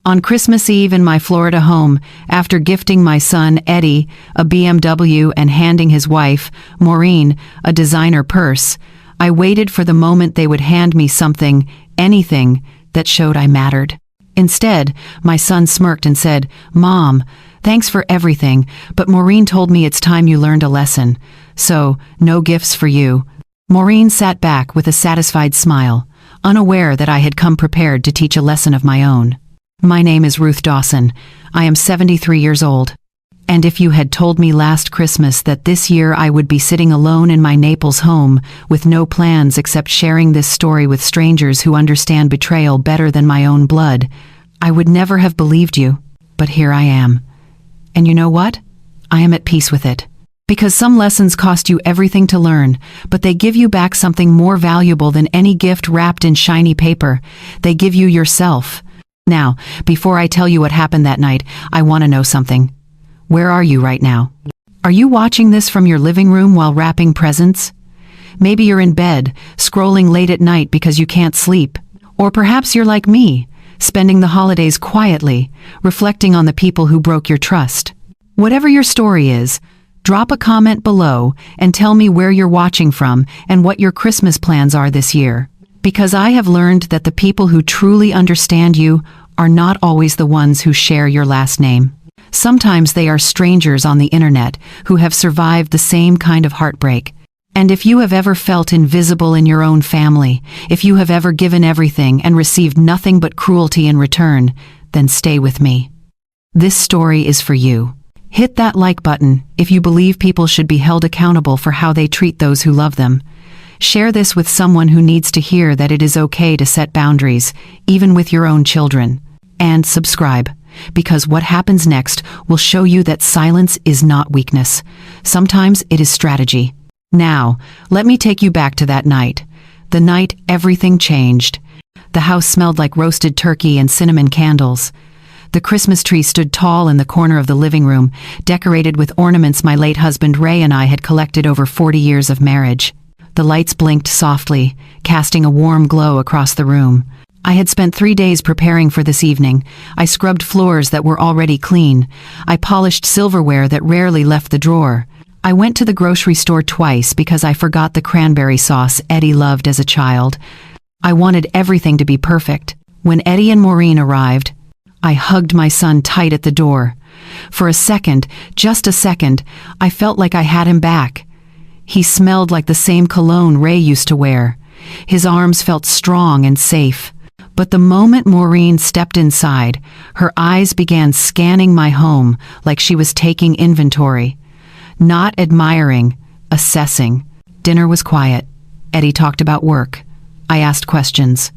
On Christmas Eve in my Florida home, after gifting my son, Eddie, a BMW and handing his wife, Maureen, a designer purse, I waited for the moment they would hand me something, anything, that showed I mattered. Instead, my son smirked and said, "Mom, thanks for everything, but Maureen told me it's time you learned a lesson. So, no gifts for you." Maureen sat back with a satisfied smile, unaware that I had come prepared to teach a lesson of my own. My name is Ruth Dawson. I am 73 years old. And if you had told me last Christmas that this year I would be sitting alone in my Naples home, with no plans except sharing this story with strangers who understand betrayal better than my own blood, I would never have believed you. But here I am. And you know what? I am at peace with it. Because some lessons cost you everything to learn, but they give you back something more valuable than any gift wrapped in shiny paper. They give you yourself. Now, before I tell you what happened that night, I want to know something. Where are you right now? Are you watching this from your living room while wrapping presents? Maybe you're in bed, scrolling late at night because you can't sleep. Or perhaps you're like me, spending the holidays quietly, reflecting on the people who broke your trust. Whatever your story is, drop a comment below and tell me where you're watching from and what your Christmas plans are this year. Because I have learned that the people who truly understand you are not always the ones who share your last name. Sometimes they are strangers on the internet who have survived the same kind of heartbreak. And if you have ever felt invisible in your own family, if you have ever given everything and received nothing but cruelty in return, then stay with me. This story is for you. Hit that like button if you believe people should be held accountable for how they treat those who love them. Share this with someone who needs to hear that it is okay to set boundaries, even with your own children. And subscribe, because what happens next will show you that silence is not weakness. Sometimes it is strategy. Now, let me take you back to that night. The night everything changed. The house smelled like roasted turkey and cinnamon candles. The Christmas tree stood tall in the corner of the living room, decorated with ornaments my late husband Ray and I had collected over 40 years of marriage. The lights blinked softly, casting a warm glow across the room. I had spent 3 days preparing for this evening. I scrubbed floors that were already clean. I polished silverware that rarely left the drawer. I went to the grocery store twice because I forgot the cranberry sauce Eddie loved as a child. I wanted everything to be perfect. When Eddie and Maureen arrived, I hugged my son tight at the door. For a second, just a second, I felt like I had him back. He smelled like the same cologne Ray used to wear. His arms felt strong and safe. But the moment Maureen stepped inside, her eyes began scanning my home like she was taking inventory. Not admiring, assessing. Dinner was quiet. Eddie talked about work. I asked questions.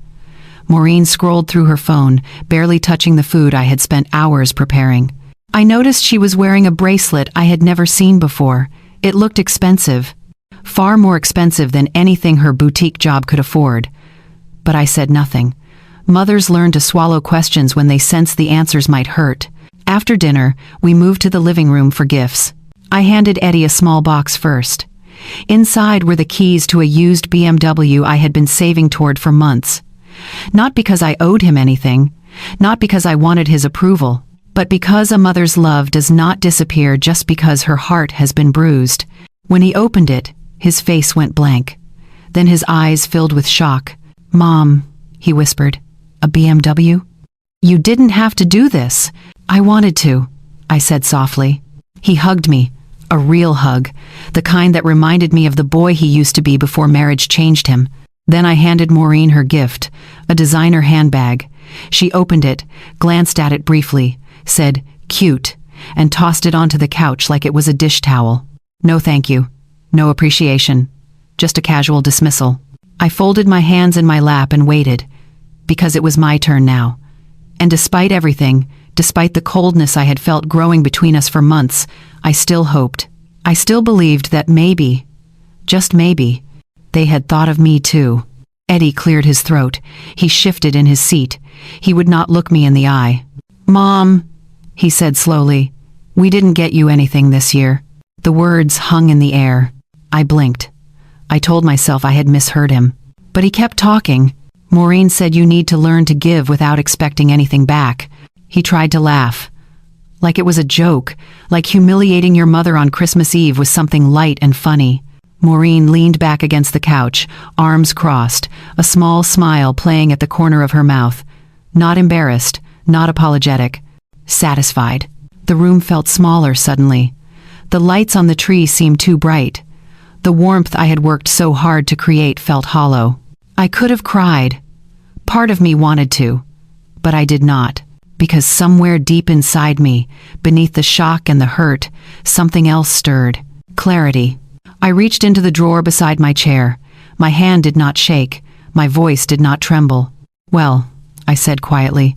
Maureen scrolled through her phone, barely touching the food I had spent hours preparing. I noticed she was wearing a bracelet I had never seen before. It looked expensive. Far more expensive than anything her boutique job could afford. But I said nothing. Mothers learn to swallow questions when they sense the answers might hurt. After dinner, we moved to the living room for gifts. I handed Eddie a small box first. Inside were the keys to a used BMW I had been saving toward for months. Not because I owed him anything, not because I wanted his approval, but because a mother's love does not disappear just because her heart has been bruised. When he opened it, his face went blank. Then his eyes filled with shock. "Mom," he whispered, "a BMW? You didn't have to do this." "I wanted to," I said softly. He hugged me, a real hug, the kind that reminded me of the boy he used to be before marriage changed him. Then I handed Maureen her gift, a designer handbag. She opened it, glanced at it briefly, said, "Cute," and tossed it onto the couch like it was a dish towel. No thank you. No appreciation. Just a casual dismissal. I folded my hands in my lap and waited, because it was my turn now. And despite everything, despite the coldness I had felt growing between us for months, I still hoped. I still believed that maybe, just maybe, they had thought of me too. Eddie cleared his throat. He shifted in his seat. He would not look me in the eye. "Mom," he said slowly, "we didn't get you anything this year." The words hung in the air. I blinked. I told myself I had misheard him. But he kept talking. "Maureen said you need to learn to give without expecting anything back." He tried to laugh. Like it was a joke, like humiliating your mother on Christmas Eve was something light and funny. Maureen leaned back against the couch, arms crossed, a small smile playing at the corner of her mouth. Not embarrassed, not apologetic. Satisfied. The room felt smaller suddenly. The lights on the tree seemed too bright. The warmth I had worked so hard to create felt hollow. I could have cried. Part of me wanted to. But I did not. Because somewhere deep inside me, beneath the shock and the hurt, something else stirred. Clarity. I reached into the drawer beside my chair. My hand did not shake. My voice did not tremble. "Well," I said quietly,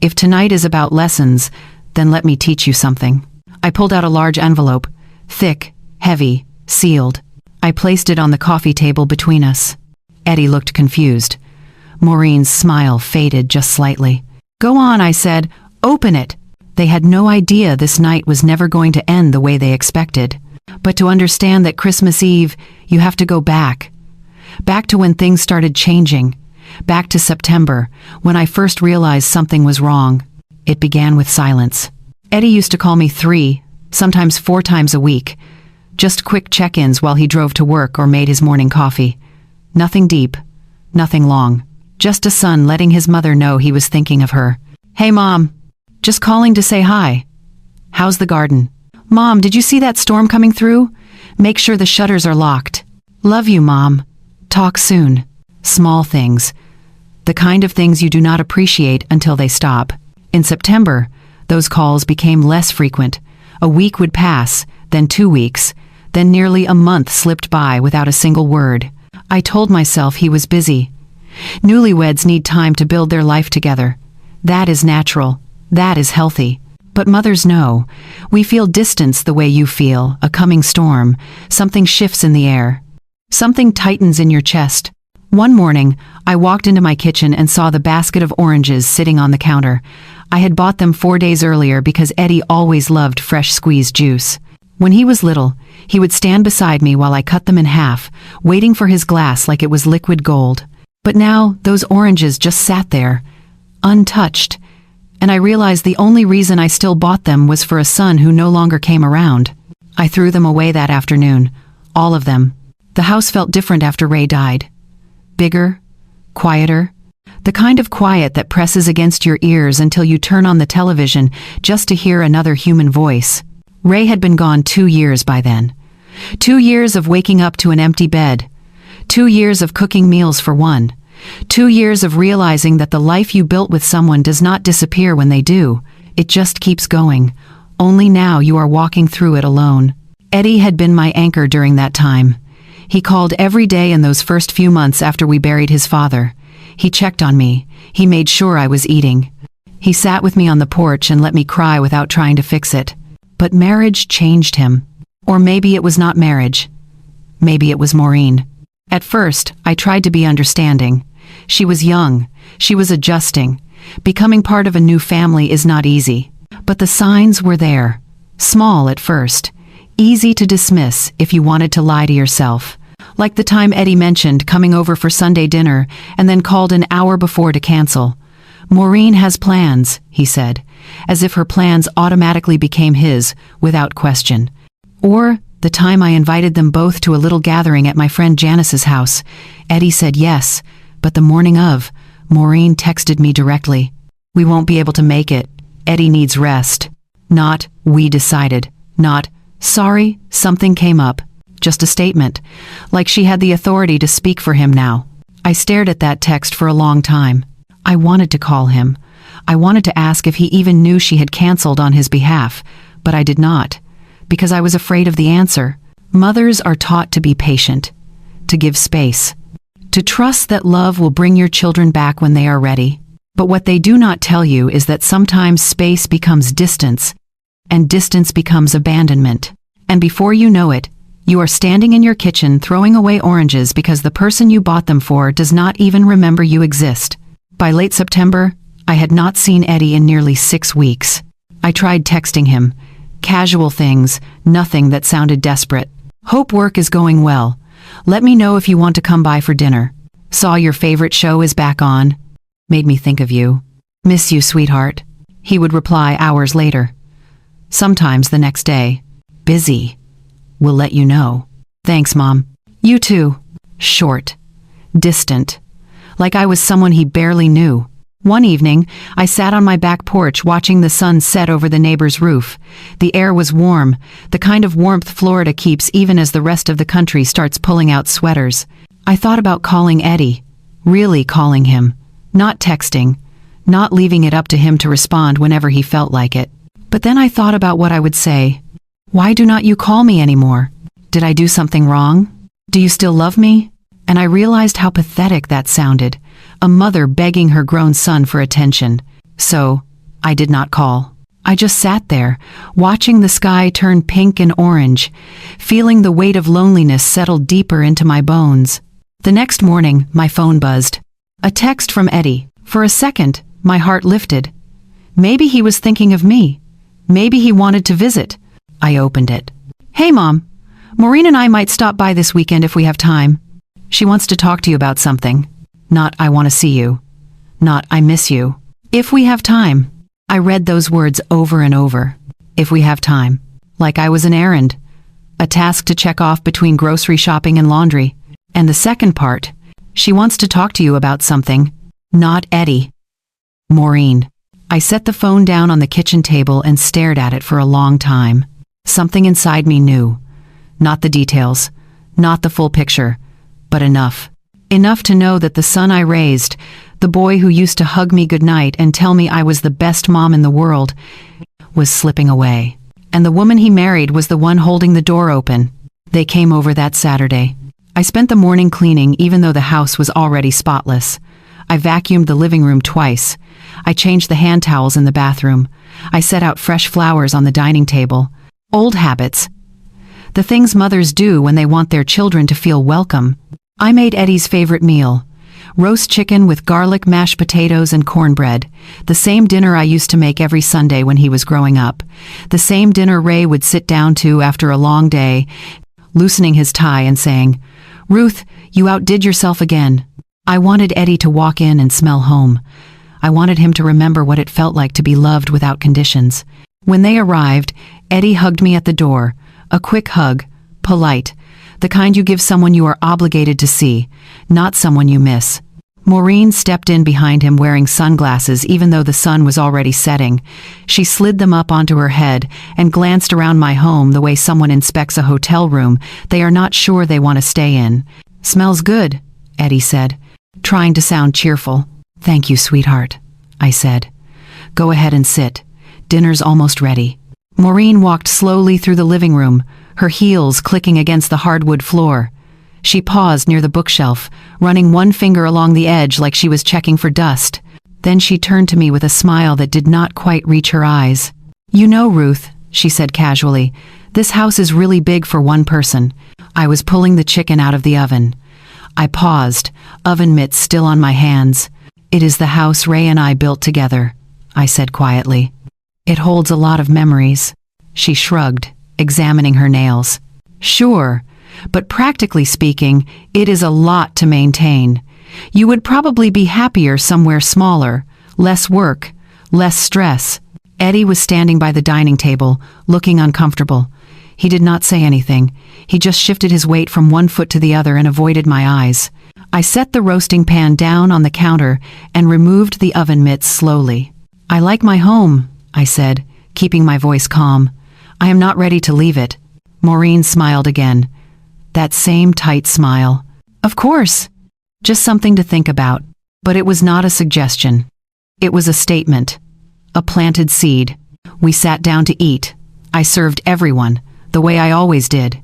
"if tonight is about lessons, then let me teach you something." I pulled out a large envelope, thick, heavy, sealed. I placed it on the coffee table between us. Eddie looked confused. Maureen's smile faded just slightly. "Go on," I said. "Open it." They had no idea this night was never going to end the way they expected. But to understand that Christmas Eve, you have to go back. Back to when things started changing. Back to September, when I first realized something was wrong. It began with silence. Eddie used to call me 3, sometimes 4 times a week. Just quick check-ins while he drove to work or made his morning coffee. Nothing deep, nothing long. Just a son letting his mother know he was thinking of her. "Hey, Mom. Just calling to say hi. How's the garden? Mom, did you see that storm coming through? Make sure the shutters are locked. Love you, Mom. Talk soon." Small things. The kind of things you do not appreciate until they stop. In September, those calls became less frequent. A week would pass, then 2 weeks, then nearly a month slipped by without a single word. I told myself he was busy. Newlyweds need time to build their life together. That is natural. That is healthy. But mothers know. We feel distance the way you feel, a coming storm. Something shifts in the air. Something tightens in your chest. One morning, I walked into my kitchen and saw the basket of oranges sitting on the counter. I had bought them 4 days earlier because Eddie always loved fresh squeezed juice. When he was little, he would stand beside me while I cut them in half, waiting for his glass like it was liquid gold. But now, those oranges just sat there, untouched. And I realized the only reason I still bought them was for a son who no longer came around. I threw them away that afternoon, all of them. The house felt different after Ray died. Bigger, quieter, the kind of quiet that presses against your ears until you turn on the television just to hear another human voice. Ray had been gone 2 years by then. 2 years of waking up to an empty bed. 2 years of cooking meals for one. 2 years of realizing that the life you built with someone does not disappear when they do. It just keeps going. Only now you are walking through it alone. Eddie had been my anchor during that time. He called every day in those first few months after we buried his father. He checked on me. He made sure I was eating. He sat with me on the porch and let me cry without trying to fix it. But marriage changed him. Or maybe it was not marriage. Maybe it was Maureen. At first, I tried to be understanding. She was young. She was adjusting. Becoming part of a new family is not easy. But the signs were there. Small at first. Easy to dismiss if you wanted to lie to yourself. Like the time Eddie mentioned coming over for Sunday dinner and then called an hour before to cancel. "Maureen has plans," he said, as if her plans automatically became his, without question. Or the time I invited them both to a little gathering at my friend Janice's house. Eddie said yes, but the morning of, Maureen texted me directly. "We won't be able to make it. Eddie needs rest." Not, "we decided." Not, "sorry, something came up." Just a statement, like she had the authority to speak for him now. I stared at that text for a long time. I wanted to call him. I wanted to ask if he even knew she had canceled on his behalf, but I did not, because I was afraid of the answer. Mothers are taught to be patient, to give space, to trust that love will bring your children back when they are ready. But what they do not tell you is that sometimes space becomes distance, and distance becomes abandonment. And before you know it, you are standing in your kitchen throwing away oranges because the person you bought them for does not even remember you exist. By late September, I had not seen Eddie in nearly 6 weeks. I tried texting him. Casual things, nothing that sounded desperate. "Hope work is going well. Let me know if you want to come by for dinner. Saw your favorite show is back on. Made me think of you. Miss you, sweetheart." He would reply hours later. Sometimes the next day. Busy. Will let you know. Thanks, Mom. You too. Short. Distant. Like I was someone he barely knew. One evening, I sat on my back porch watching the sun set over the neighbor's roof. The air was warm, the kind of warmth Florida keeps even as the rest of the country starts pulling out sweaters. I thought about calling Eddie. Really calling him. Not texting. Not leaving it up to him to respond whenever he felt like it. But then I thought about what I would say. Why do not you call me anymore? Did I do something wrong? Do you still love me? And I realized how pathetic that sounded. A mother begging her grown son for attention. So, I did not call. I just sat there, watching the sky turn pink and orange, feeling the weight of loneliness settle deeper into my bones. The next morning, my phone buzzed. A text from Eddie. For a second, my heart lifted. Maybe he was thinking of me. Maybe he wanted to visit. I opened it. Hey, Mom. Maureen and I might stop by this weekend if we have time. She wants to talk to you about something. Not, I want to see you. Not, I miss you. If we have time. I read those words over and over. If we have time. Like I was an errand. A task to check off between grocery shopping and laundry. And the second part. She wants to talk to you about something. Not Eddie. Maureen. I set the phone down on the kitchen table and stared at it for a long time. Something inside me knew. Not the details. Not the full picture. But enough. Enough to know that the son I raised, the boy who used to hug me goodnight and tell me I was the best mom in the world, was slipping away. And the woman he married was the one holding the door open. They came over that Saturday. I spent the morning cleaning even though the house was already spotless. I vacuumed the living room twice. I changed the hand towels in the bathroom. I set out fresh flowers on the dining table. Old habits. The things mothers do when they want their children to feel welcome. I made Eddie's favorite meal. Roast chicken with garlic mashed potatoes and cornbread. The same dinner I used to make every Sunday when he was growing up. The same dinner Ray would sit down to after a long day, loosening his tie and saying, "Ruth, you outdid yourself again." I wanted Eddie to walk in and smell home. I wanted him to remember what it felt like to be loved without conditions. When they arrived, Eddie hugged me at the door. A quick hug, polite, the kind you give someone you are obligated to see, not someone you miss. Maureen stepped in behind him wearing sunglasses even though the sun was already setting. She slid them up onto her head and glanced around my home the way someone inspects a hotel room they are not sure they want to stay in. "Smells good," Eddie said, trying to sound cheerful. "Thank you, sweetheart," I said. "Go ahead and sit. Dinner's almost ready." Maureen walked slowly through the living room, her heels clicking against the hardwood floor. She paused near the bookshelf, running one finger along the edge like she was checking for dust. Then she turned to me with a smile that did not quite reach her eyes. "You know, Ruth," she said casually, "this house is really big for one person." I was pulling the chicken out of the oven. I paused, oven mitts still on my hands. "It is the house Ray and I built together," I said quietly. "It holds a lot of memories." She shrugged, examining her nails. "Sure, but practically speaking, it is a lot to maintain. You would probably be happier somewhere smaller, less work, less stress." Eddie was standing by the dining table, looking uncomfortable. He did not say anything. He just shifted his weight from one foot to the other and avoided my eyes. I set the roasting pan down on the counter and removed the oven mitts slowly. "I like my home," I said, keeping my voice calm. "I am not ready to leave it." Maureen smiled again. That same tight smile. "Of course. Just something to think about." But it was not a suggestion. It was a statement. A planted seed. We sat down to eat. I served everyone, the way I always did.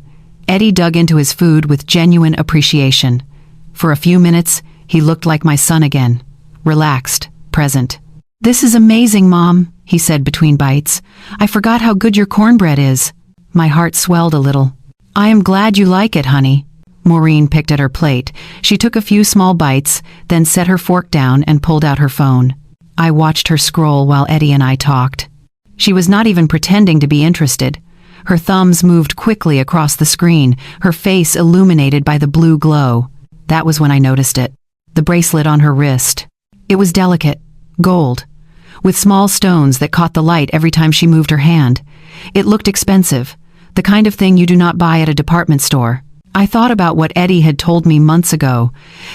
Eddie dug into his food with genuine appreciation. For a few minutes, he looked like my son again. Relaxed, present. "This is amazing, Mom," he said between bites. "I forgot how good your cornbread is." My heart swelled a little. "I am glad you like it, honey." Maureen picked at her plate. She took a few small bites, then set her fork down and pulled out her phone. I watched her scroll while Eddie and I talked. She was not even pretending to be interested. Her thumbs moved quickly across the screen, her face illuminated by the blue glow. That was when I noticed it. The bracelet on her wrist. It was delicate. Gold. with small stones that caught the light every time she moved her hand. It looked expensive, the kind of thing you do not buy at a department store. I thought about what Eddie had told me months ago,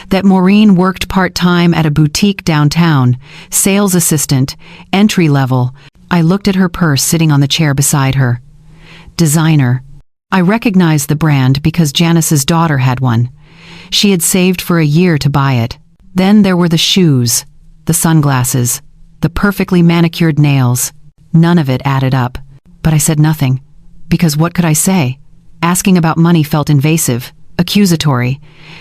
that Maureen worked part-time at a boutique downtown, sales assistant, entry level. I looked at her purse sitting on the chair beside her. Designer. I recognized the brand because Janice's daughter had one. She had saved for a year to buy it. Then there were the shoes, the sunglasses, the perfectly manicured nails. None of it added up. But I said nothing, because what could I say? Asking about money felt invasive, accusatory,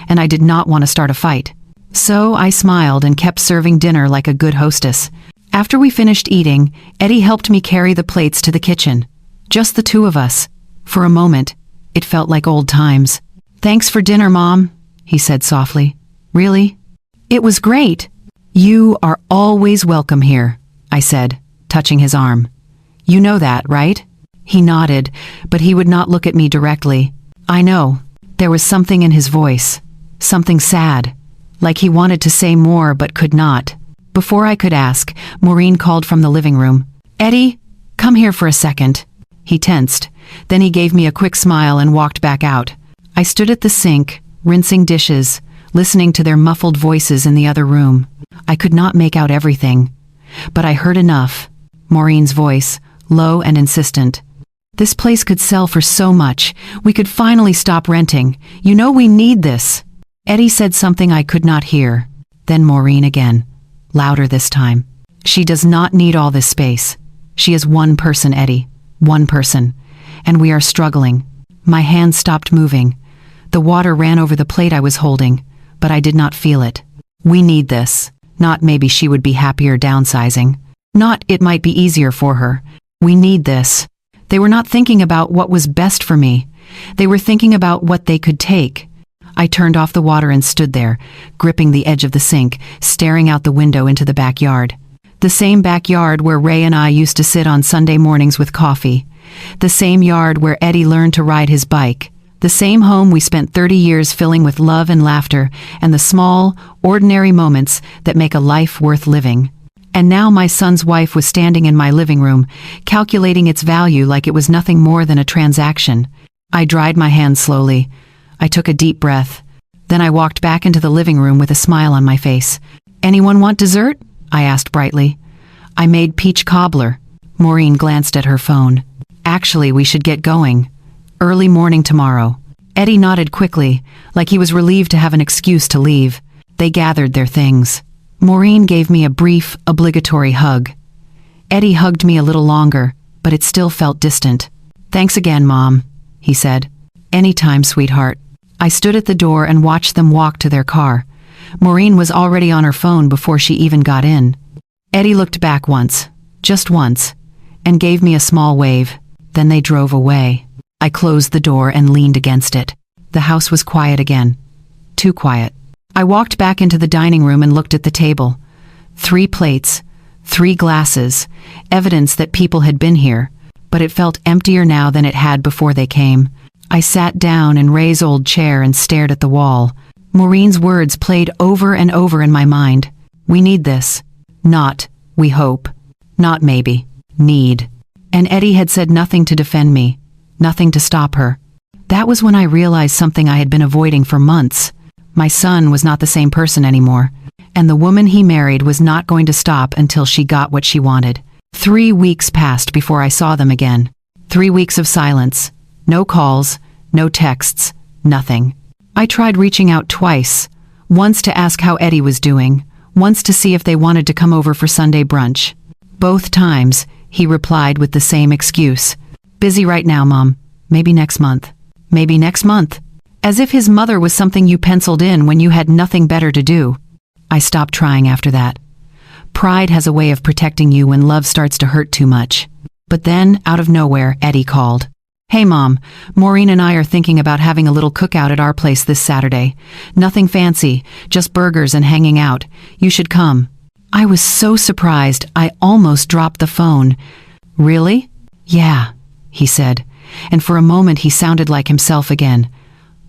and I did not want to start a fight. So I smiled and kept serving dinner like a good hostess. After we finished eating, Eddie helped me carry the plates to the kitchen. Just the two of us. For a moment, it felt like old times. "Thanks for dinner, Mom," he said softly. "Really? It was great." "You are always welcome here," I said, touching his arm. "You know that, right?" He nodded, but he would not look at me directly. I know. There was something in his voice. Something sad. Like he wanted to say more but could not. Before I could ask, Maureen called from the living room. "Eddie, come here for a second." He tensed. Then he gave me a quick smile and walked back out. I stood at the sink, rinsing dishes, listening to their muffled voices in the other room. I could not make out everything, but I heard enough. Maureen's voice, low and insistent. "This place could sell for so much. We could finally stop renting. You know we need this." Eddie said something I could not hear. Then Maureen again, louder this time. "She does not need all this space. She is one person, Eddie. One person. And we are struggling." My hand stopped moving. The water ran over the plate I was holding, but I did not feel it. "We need this. Not maybe she would be happier downsizing. Not it might be easier for her. We need this." They were not thinking about what was best for me. They were thinking about what they could take. I turned off the water and stood there, gripping the edge of the sink, staring out the window into the backyard. The same backyard where Ray and I used to sit on Sunday mornings with coffee. The same yard where Eddie learned to ride his bike. The same home we spent 30 years filling with love and laughter and the small, ordinary moments that make a life worth living. And now my son's wife was standing in my living room, calculating its value like it was nothing more than a transaction. I dried my hands slowly. I took a deep breath. Then I walked back into the living room with a smile on my face. "Anyone want dessert?" I asked brightly. "I made peach cobbler." Maureen glanced at her phone. "Actually, we should get going. Early morning tomorrow." Eddie nodded quickly, like he was relieved to have an excuse to leave. They gathered their things. Maureen gave me a brief, obligatory hug. Eddie hugged me a little longer, but it still felt distant. "Thanks again, Mom," he said. "Anytime, sweetheart." I stood at the door and watched them walk to their car. Maureen was already on her phone before she even got in. Eddie looked back once, just once, and gave me a small wave. Then they drove away. I closed the door and leaned against it. The house was quiet again. Too quiet. I walked back into the dining room and looked at the table. 3 plates, 3 glasses, evidence that people had been here, but it felt emptier now than it had before they came. I sat down in Ray's old chair and stared at the wall. Maureen's words played over and over in my mind. "We need this." Not, "we hope." Not maybe. Need. And Eddie had said nothing to defend me, nothing to stop her. That was when I realized something I had been avoiding for months. My son was not the same person anymore, and the woman he married was not going to stop until she got what she wanted. 3 weeks passed before I saw them again. 3 weeks of silence. No calls, no texts, nothing. I tried reaching out twice, once to ask how Eddie was doing, once to see if they wanted to come over for Sunday brunch. Both times, he replied with the same excuse. "Busy right now, Mom. Maybe next month." Maybe next month. As if his mother was something you penciled in when you had nothing better to do. I stopped trying after that. Pride has a way of protecting you when love starts to hurt too much. But then, out of nowhere, Eddie called. "Hey Mom, Maureen and I are thinking about having a little cookout at our place this Saturday. Nothing fancy, just burgers and hanging out. You should come." I was so surprised, I almost dropped the phone. "Really?" "Yeah," he said, and for a moment he sounded like himself again.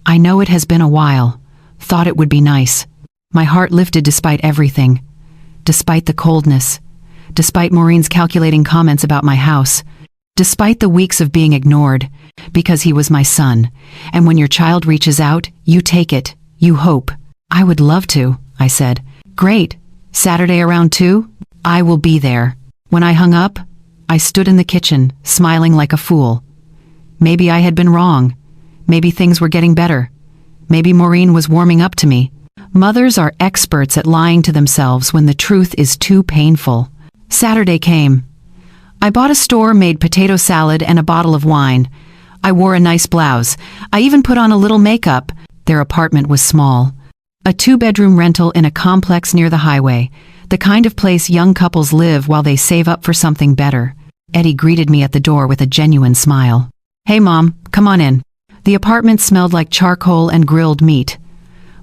"I know it has been a while. Thought it would be nice." My heart lifted despite everything. Despite the coldness. despite Maureen's calculating comments about my house, despite the weeks of being ignored, because he was my son. And when your child reaches out, you take it, you hope. I would love to, I said. Great. Saturday around 2? I will be there. When I hung up, I stood in the kitchen, smiling like a fool. Maybe I had been wrong. Maybe things were getting better. Maybe Maureen was warming up to me. Mothers are experts at lying to themselves when the truth is too painful. Saturday came. I bought a store-made potato salad and a bottle of wine. I wore a nice blouse. I even put on a little makeup. Their apartment was small. A 2-bedroom rental in a complex near the highway. The kind of place young couples live while they save up for something better. Eddie greeted me at the door with a genuine smile. Hey Mom, come on in. The apartment smelled like charcoal and grilled meat.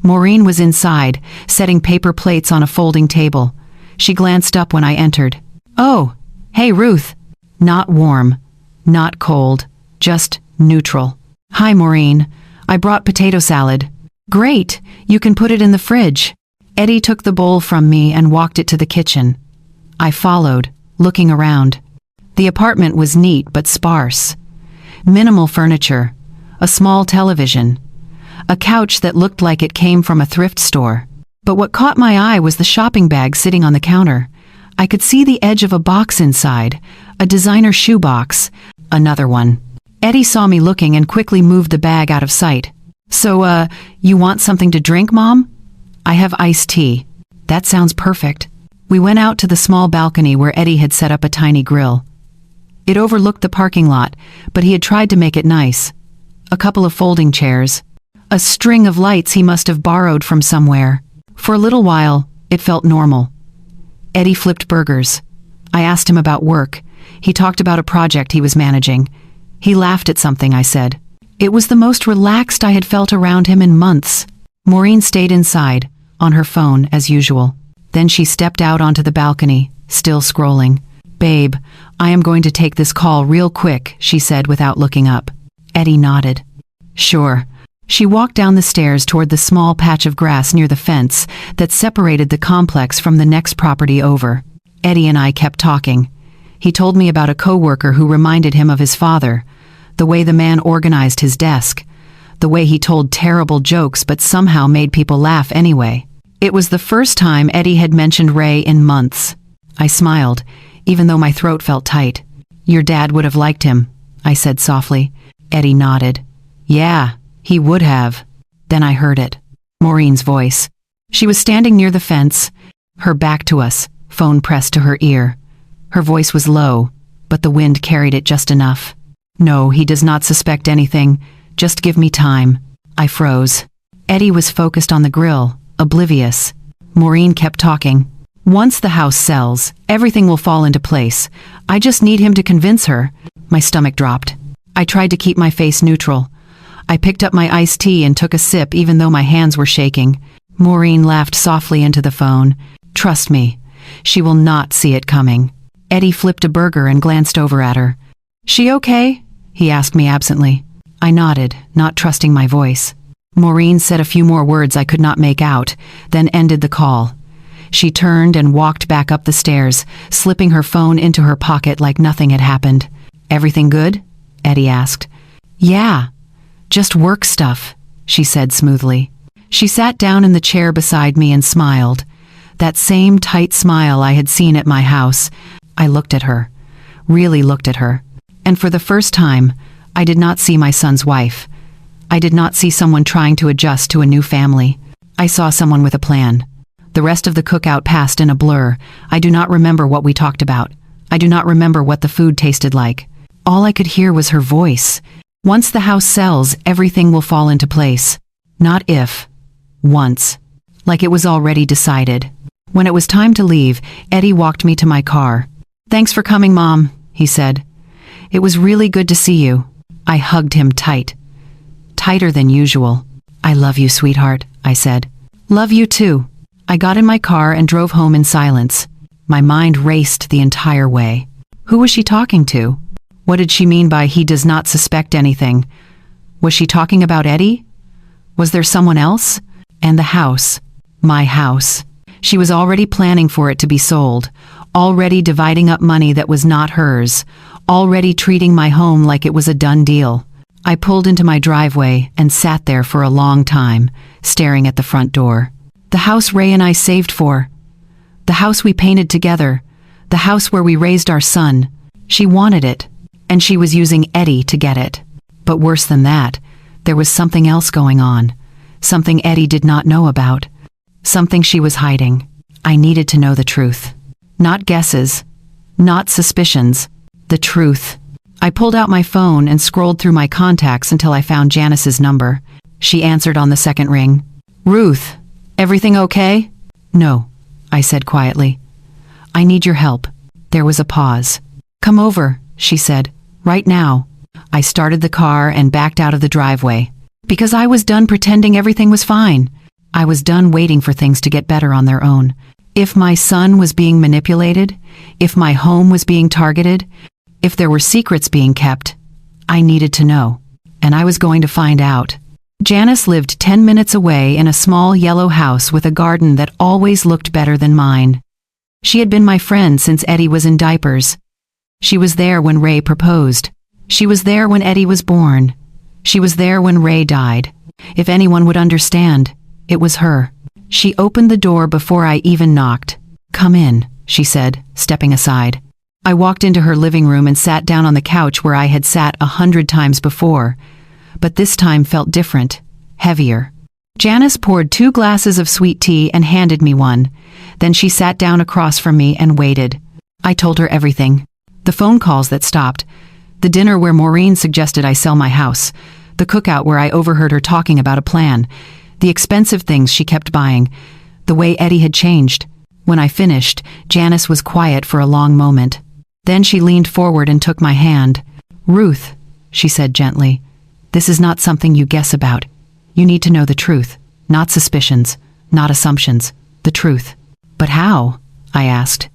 Maureen was inside, setting paper plates on a folding table. She glanced up when I entered. Oh, hey Ruth. Not warm, not cold, just neutral. Hi Maureen, I brought potato salad. Great, you can put it in the fridge. Eddie took the bowl from me and walked it to the kitchen. I followed, looking around. The apartment was neat but sparse. Minimal furniture, a small television, a couch that looked like it came from a thrift store. But what caught my eye was the shopping bag sitting on the counter. I could see the edge of a box inside, a designer shoe box, another one. Eddie saw me looking and quickly moved the bag out of sight. So, you want something to drink, Mom? I have iced tea. That sounds perfect. We went out to the small balcony where Eddie had set up a tiny grill. It overlooked the parking lot, but he had tried to make it nice. A couple of folding chairs. A string of lights he must have borrowed from somewhere. For a little while, it felt normal. Eddie flipped burgers. I asked him about work. He talked about a project he was managing. He laughed at something I said. It was the most relaxed I had felt around him in months. Maureen stayed inside, on her phone as usual. Then she stepped out onto the balcony, still scrolling. Babe, I am going to take this call real quick, she said without looking up. Eddie nodded. Sure. She walked down the stairs toward the small patch of grass near the fence that separated the complex from the next property over. Eddie and I kept talking. He told me about a coworker who reminded him of his father, the way the man organized his desk, the way he told terrible jokes but somehow made people laugh anyway. It was the first time Eddie had mentioned Ray in months. I smiled, even though my throat felt tight. Your dad would have liked him, I said softly. Eddie nodded. Yeah, he would have. Then I heard it. Maureen's voice. She was standing near the fence, her back to us, phone pressed to her ear. Her voice was low, but the wind carried it just enough. No, he does not suspect anything. Just give me time. I froze. Eddie was focused on the grill, oblivious. Maureen kept talking. Once the house sells, everything will fall into place. I just need him to convince her. My stomach dropped. I tried to keep my face neutral. I picked up my iced tea and took a sip even though my hands were shaking. Maureen laughed softly into the phone. Trust me, she will not see it coming. Eddie flipped a burger and glanced over at her. She okay? He asked me absently. I nodded, not trusting my voice. Maureen said a few more words I could not make out, then ended the call. She turned and walked back up the stairs, slipping her phone into her pocket like nothing had happened. Everything good? Eddie asked. Yeah, just work stuff, she said smoothly. She sat down in the chair beside me and smiled. That same tight smile I had seen at my house. I looked at her, really looked at her. And for the first time, I did not see my son's wife. I did not see someone trying to adjust to a new family. I saw someone with a plan. The rest of the cookout passed in a blur. I do not remember what we talked about. I do not remember what the food tasted like. All I could hear was her voice. Once the house sells, everything will fall into place. Not if. Once. Like it was already decided. When it was time to leave, Eddie walked me to my car. Thanks for coming, Mom, he said. It was really good to see you. I hugged him tight. Tighter than usual. I love you, sweetheart, I said. Love you too. I got in my car and drove home in silence. My mind raced the entire way. Who was she talking to? What did she mean by he does not suspect anything? Was she talking about Eddie? Was there someone else? And the house. My house. She was already planning for it to be sold. already dividing up money that was not hers, already treating my home like it was a done deal. I pulled into my driveway and sat there for a long time, staring at the front door. The house Ray and I saved for. The house we painted together. The house where we raised our son. She wanted it, and she was using Eddie to get it. But worse than that, there was something else going on. Something Eddie did not know about. Something she was hiding. I needed to know the truth. Not guesses. Not suspicions. The truth. I pulled out my phone and scrolled through my contacts until I found Janice's number. She answered on the second ring. "Ruth, everything okay?" "No," I said quietly. "I need your help." There was a pause. "Come over," she said. "Right now." I started the car and backed out of the driveway. Because I was done pretending everything was fine. I was done waiting for things to get better on their own. If my son was being manipulated, if my home was being targeted, if there were secrets being kept, I needed to know. And I was going to find out. Janice lived 10 minutes away in a small yellow house with a garden that always looked better than mine. She had been my friend since Eddie was in diapers. She was there when Ray proposed. She was there when Eddie was born. She was there when Ray died. If anyone would understand, it was her. She opened the door before I even knocked. "Come in," she said, stepping aside. I walked into her living room and sat down on the couch where I had sat 100 times before, but this time felt different, heavier. Janice poured 2 glasses of sweet tea and handed me one. Then she sat down across from me and waited. I told her everything. The phone calls that stopped. The dinner where Maureen suggested I sell my house. The cookout where I overheard her talking about a plan. The expensive things she kept buying. The way Eddie had changed. When I finished, Janice was quiet for a long moment. Then she leaned forward and took my hand. "Ruth," she said gently, "this is not something you guess about. You need to know the truth. Not suspicions, not assumptions. The truth." "But how?" I asked.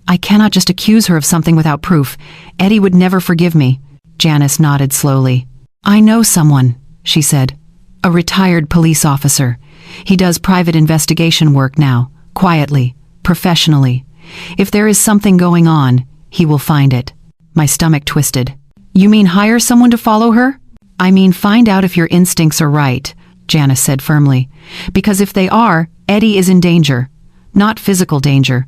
"I cannot just accuse her of something without proof. Eddie would never forgive me." Janice nodded slowly. "I know someone," she said. "A retired police officer. He does private investigation work now, quietly, professionally. If there is something going on, he will find it." My stomach twisted. "You mean hire someone to follow her?" "I mean find out if your instincts are right," Janice said firmly. "Because if they are, Eddie is in danger. Not physical danger,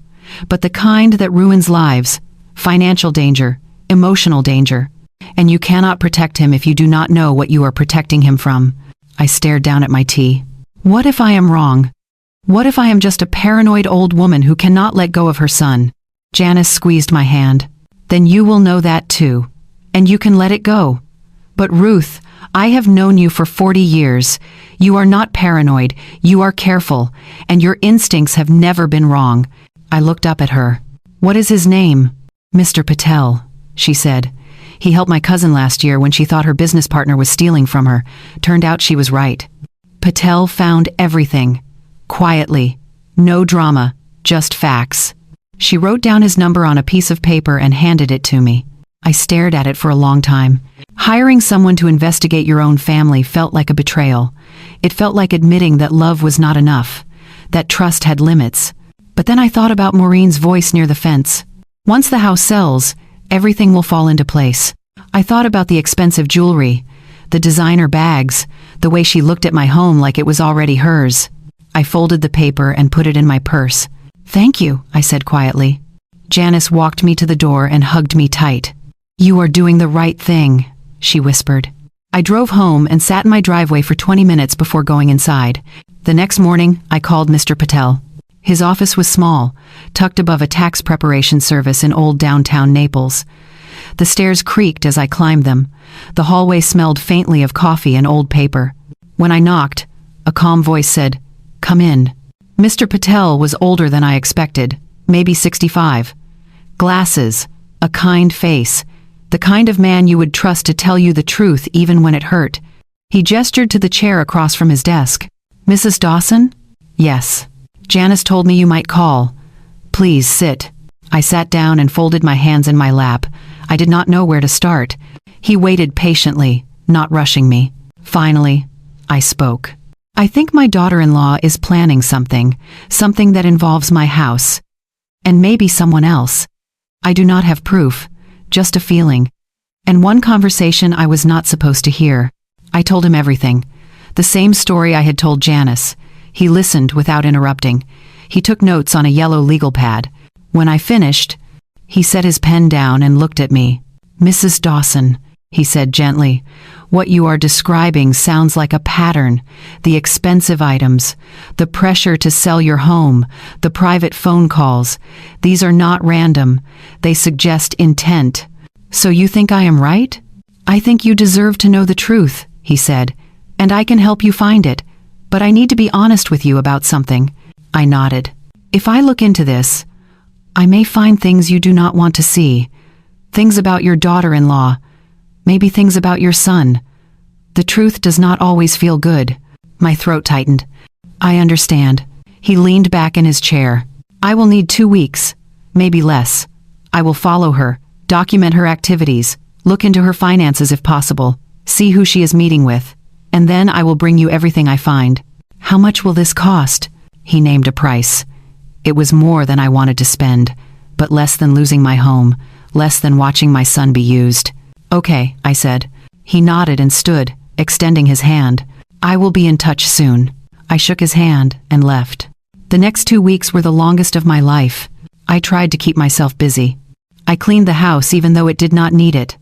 but the kind that ruins lives. Financial danger, emotional danger. And you cannot protect him if you do not know what you are protecting him from." I stared down at my tea. What if I am wrong? What if I am just a paranoid old woman who cannot let go of her son? Janice squeezed my hand. "Then you will know that too. And you can let it go. But Ruth, I have known you for 40 years. You are not paranoid, you are careful, and your instincts have never been wrong." I looked up at her. "What is his name?" "Mr. Patel," she said. "He helped my cousin last year when she thought her business partner was stealing from her. Turned out she was right. Patel found everything. Quietly. No drama, just facts." She wrote down his number on a piece of paper and handed it to me. I stared at it for a long time. Hiring someone to investigate your own family felt like a betrayal. It felt like admitting that love was not enough, that trust had limits. But then I thought about Maureen's voice near the fence. Once the house sells, everything will fall into place. I thought about the expensive jewelry, the designer bags, the way she looked at my home like it was already hers. I folded the paper and put it in my purse. "Thank you," I said quietly. Janice walked me to the door and hugged me tight. "You are doing the right thing," she whispered. I drove home and sat in my driveway for 20 minutes before going inside. The next morning, I called Mr. Patel. His office was small, tucked above a tax preparation service in old downtown Naples. The stairs creaked as I climbed them. The hallway smelled faintly of coffee and old paper. When I knocked, a calm voice said, "Come in." Mr. Patel was older than I expected, maybe 65. Glasses, a kind face, the kind of man you would trust to tell you the truth even when it hurt. He gestured to the chair across from his desk. "Mrs. Dawson?" "Yes. Janice told me you might call. Please sit." I sat down and folded my hands in my lap. I did not know where to start. He waited patiently, not rushing me. Finally, I spoke. "I think my daughter-in-law is planning something that involves my house. And maybe someone else. I do not have proof, just a feeling. And one conversation I was not supposed to hear. I told him everything. The same story I had told Janice. He listened without interrupting. He took notes on a yellow legal pad. When I finished, he set his pen down and looked at me. "Mrs. Dawson," he said gently, "what you are describing sounds like a pattern. The expensive items, the pressure to sell your home, the private phone calls. These are not random. They suggest intent. So you think I am right? I think you deserve to know the truth," he said, "and I can help you find it. But I need to be honest with you about something." I nodded. "If I look into this, I may find things you do not want to see. Things about your daughter-in-law. Maybe things about your son. The truth does not always feel good." My throat tightened. "I understand." He leaned back in his chair. "I will need 2 weeks, maybe less. I will follow her, document her activities, look into her finances if possible, see who she is meeting with, and then I will bring you everything I find." "How much will this cost?" He named a price. It was more than I wanted to spend, but less than losing my home, less than watching my son be used. "Okay," I said. He nodded and stood, extending his hand. "I will be in touch soon." I shook his hand and left. The next 2 weeks were the longest of my life. I tried to keep myself busy. I cleaned the house even though it did not need it.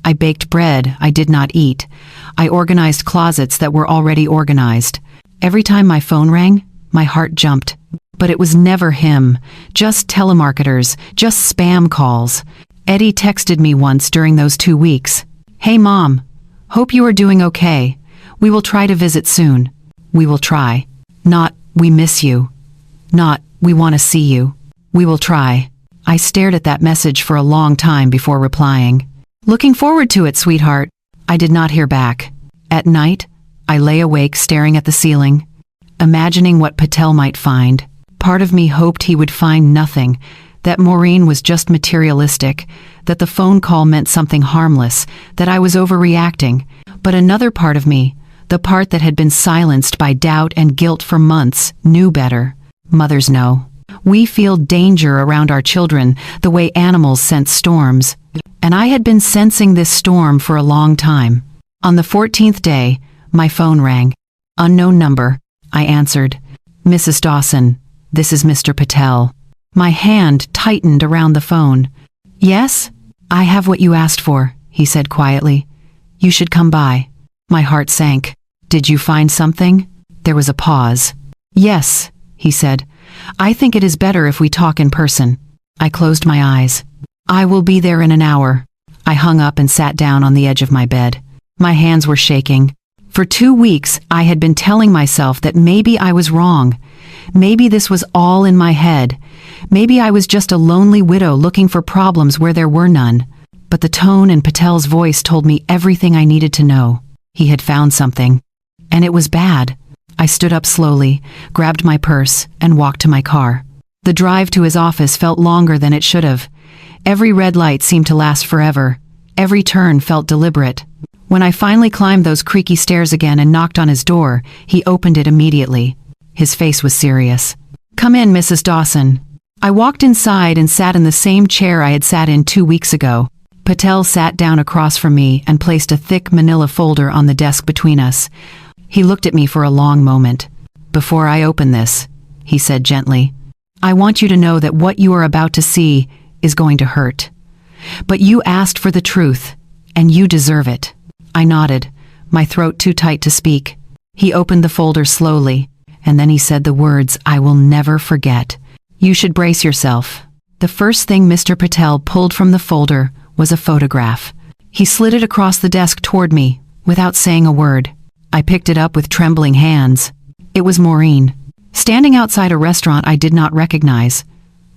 I baked bread I did not eat. I organized closets that were already organized. Every time my phone rang, my heart jumped. But it was never him, just telemarketers, just spam calls. Eddie texted me once during those 2 weeks. "Hey Mom, hope you are doing okay. We will try to visit soon." We will try. Not, "we miss you." Not, "we want to see you." We will try. I stared at that message for a long time before replying. "Looking forward to it, sweetheart." I did not hear back. At night, I lay awake staring at the ceiling, imagining what Patel might find. Part of me hoped he would find nothing, that Maureen was just materialistic, that the phone call meant something harmless, that I was overreacting. But another part of me, the part that had been silenced by doubt and guilt for months, knew better. Mothers know. We feel danger around our children the way animals sense storms. And I had been sensing this storm for a long time. On the 14th day, my phone rang. Unknown number. I answered. "Mrs. Dawson, this is Mr. Patel." My hand tightened around the phone. "Yes? I have what you asked for," he said quietly. "You should come by." My heart sank. "Did you find something?" There was a pause. "Yes," he said. "I think it is better if we talk in person." I closed my eyes. "I will be there in an hour." I hung up and sat down on the edge of my bed. My hands were shaking. For 2 weeks, I had been telling myself that maybe I was wrong. Maybe this was all in my head. Maybe I was just a lonely widow looking for problems where there were none. But the tone in Patel's voice told me everything I needed to know. He had found something. And it was bad. I stood up slowly, grabbed my purse, and walked to my car. The drive to his office felt longer than it should have. Every red light seemed to last forever. Every turn felt deliberate. When I finally climbed those creaky stairs again and knocked on his door, he opened it immediately. His face was serious. "Come in, Mrs. Dawson." I walked inside and sat in the same chair I had sat in 2 weeks ago. Patel sat down across from me and placed a thick manila folder on the desk between us. He looked at me for a long moment. "Before I open this," he said gently, "I want you to know that what you are about to see is going to hurt. But you asked for the truth, and you deserve it." I nodded, my throat too tight to speak. He opened the folder slowly, and then he said the words I will never forget. "You should brace yourself." The first thing Mr. Patel pulled from the folder was a photograph. He slid it across the desk toward me, without saying a word. I picked it up with trembling hands. It was Maureen, standing outside a restaurant I did not recognize,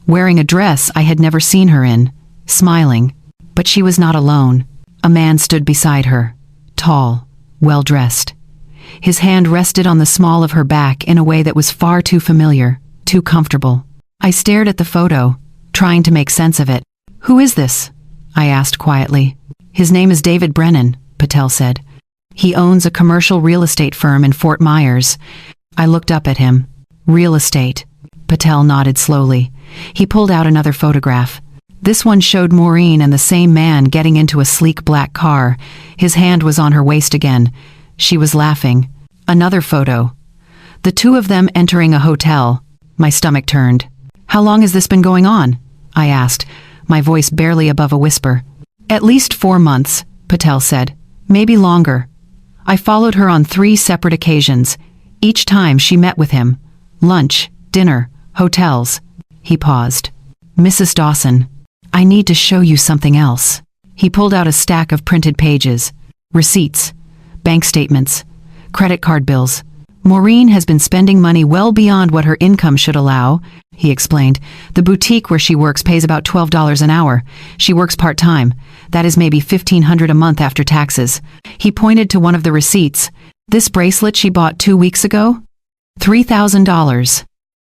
wearing a dress I had never seen her in, smiling. But she was not alone. A man stood beside her, tall, well-dressed. His hand rested on the small of her back in a way that was far too familiar, too comfortable. I stared at the photo, trying to make sense of it. "Who is this?" I asked quietly. "His name is David Brennan," Patel said. "He owns a commercial real estate firm in Fort Myers." I looked up at him. Real estate. Patel nodded slowly. He pulled out another photograph. This one showed Maureen and the same man getting into a sleek black car. His hand was on her waist again. She was laughing. Another photo. The two of them entering a hotel. My stomach turned. "How long has this been going on?" I asked, my voice barely above a whisper. "At least 4 months," Patel said. "Maybe longer." I followed her on 3 separate occasions. Each time she met with him. Lunch, dinner, hotels. He paused. "Mrs. Dawson, I need to show you something else." He pulled out a stack of printed pages. Receipts, bank statements, credit card bills. "Maureen has been spending money well beyond what her income should allow," he explained. "The boutique where she works pays about $12 an hour. She works part-time. That is maybe $1,500 a month after taxes." He pointed to one of the receipts. "This bracelet she bought 2 weeks ago? $3,000.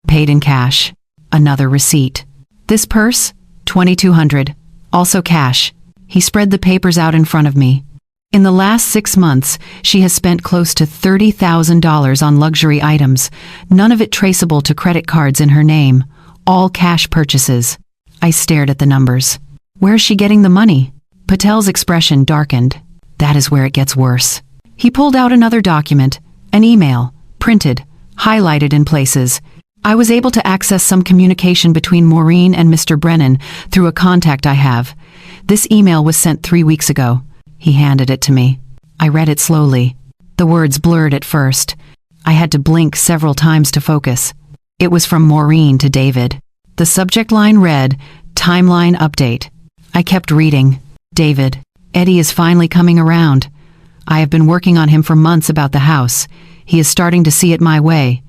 Paid in cash." Another receipt. "This purse? $2,200. Also cash." He spread the papers out in front of me. "In the last 6 months, she has spent close to $30,000 on luxury items, none of it traceable to credit cards in her name, all cash purchases." I stared at the numbers. "Where's she getting the money?" Patel's expression darkened. "That is where it gets worse." He pulled out another document, an email, printed, highlighted in places. I was able to access some communication between Maureen and Mr. Brennan through a contact I have. This email was sent 3 weeks ago. He handed it to me. I read it slowly. The words blurred at first. I had to blink several times to focus. It was from Maureen to David. The subject line read, "Timeline update." I kept reading. "David, Eddie is finally coming around. I have been working on him for months about the house. He is starting to see it my way.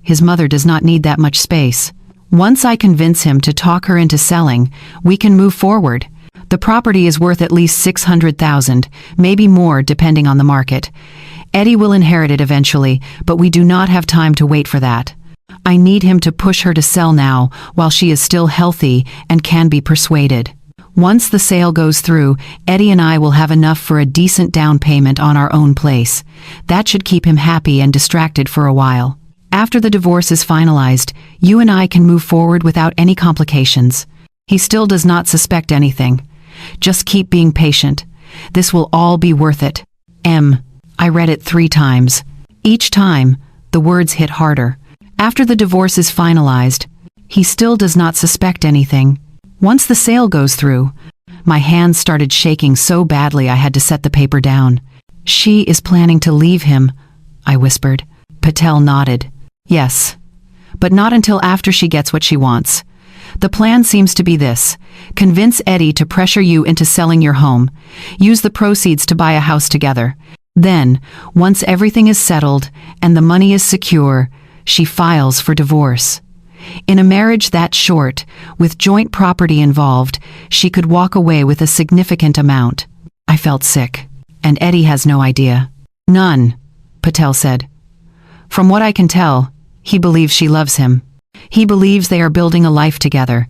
His mother does not need that much space. Once I convince him to talk her into selling, we can move forward. The property is worth at least $600,000, maybe more depending on the market. Eddie will inherit it eventually, but we do not have time to wait for that. I need him to push her to sell now while she is still healthy and can be persuaded. Once the sale goes through, Eddie and I will have enough for a decent down payment on our own place. That should keep him happy and distracted for a while. After the divorce is finalized, you and I can move forward without any complications. He still does not suspect anything. Just keep being patient. This will all be worth it. M." I read it 3 times. Each time, the words hit harder. After the divorce is finalized, he still does not suspect anything. Once the sale goes through, my hands started shaking so badly I had to set the paper down. "She is planning to leave him," I whispered. Patel nodded. "Yes, but not until after she gets what she wants. The plan seems to be this: convince Eddie to pressure you into selling your home. Use the proceeds to buy a house together. Then, once everything is settled and the money is secure, she files for divorce. In a marriage that short, with joint property involved, she could walk away with a significant amount." I felt sick. "And Eddie has no idea?" "None," Patel said. "From what I can tell, he believes she loves him. He believes they are building a life together.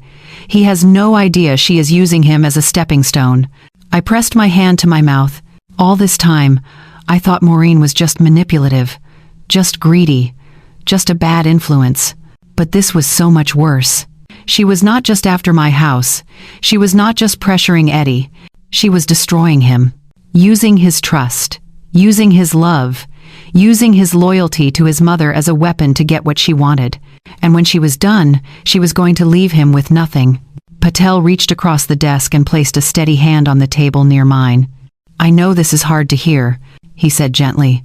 He has no idea she is using him as a stepping stone." I pressed my hand to my mouth. All this time, I thought Maureen was just manipulative, just greedy, just a bad influence. But this was so much worse. She was not just after my house. She was not just pressuring Eddie. She was destroying him, using his trust, using his love, using his loyalty to his mother as a weapon to get what she wanted. And when she was done, she was going to leave him with nothing. Patel reached across the desk and placed a steady hand on the table near mine. "I know this is hard to hear," he said gently,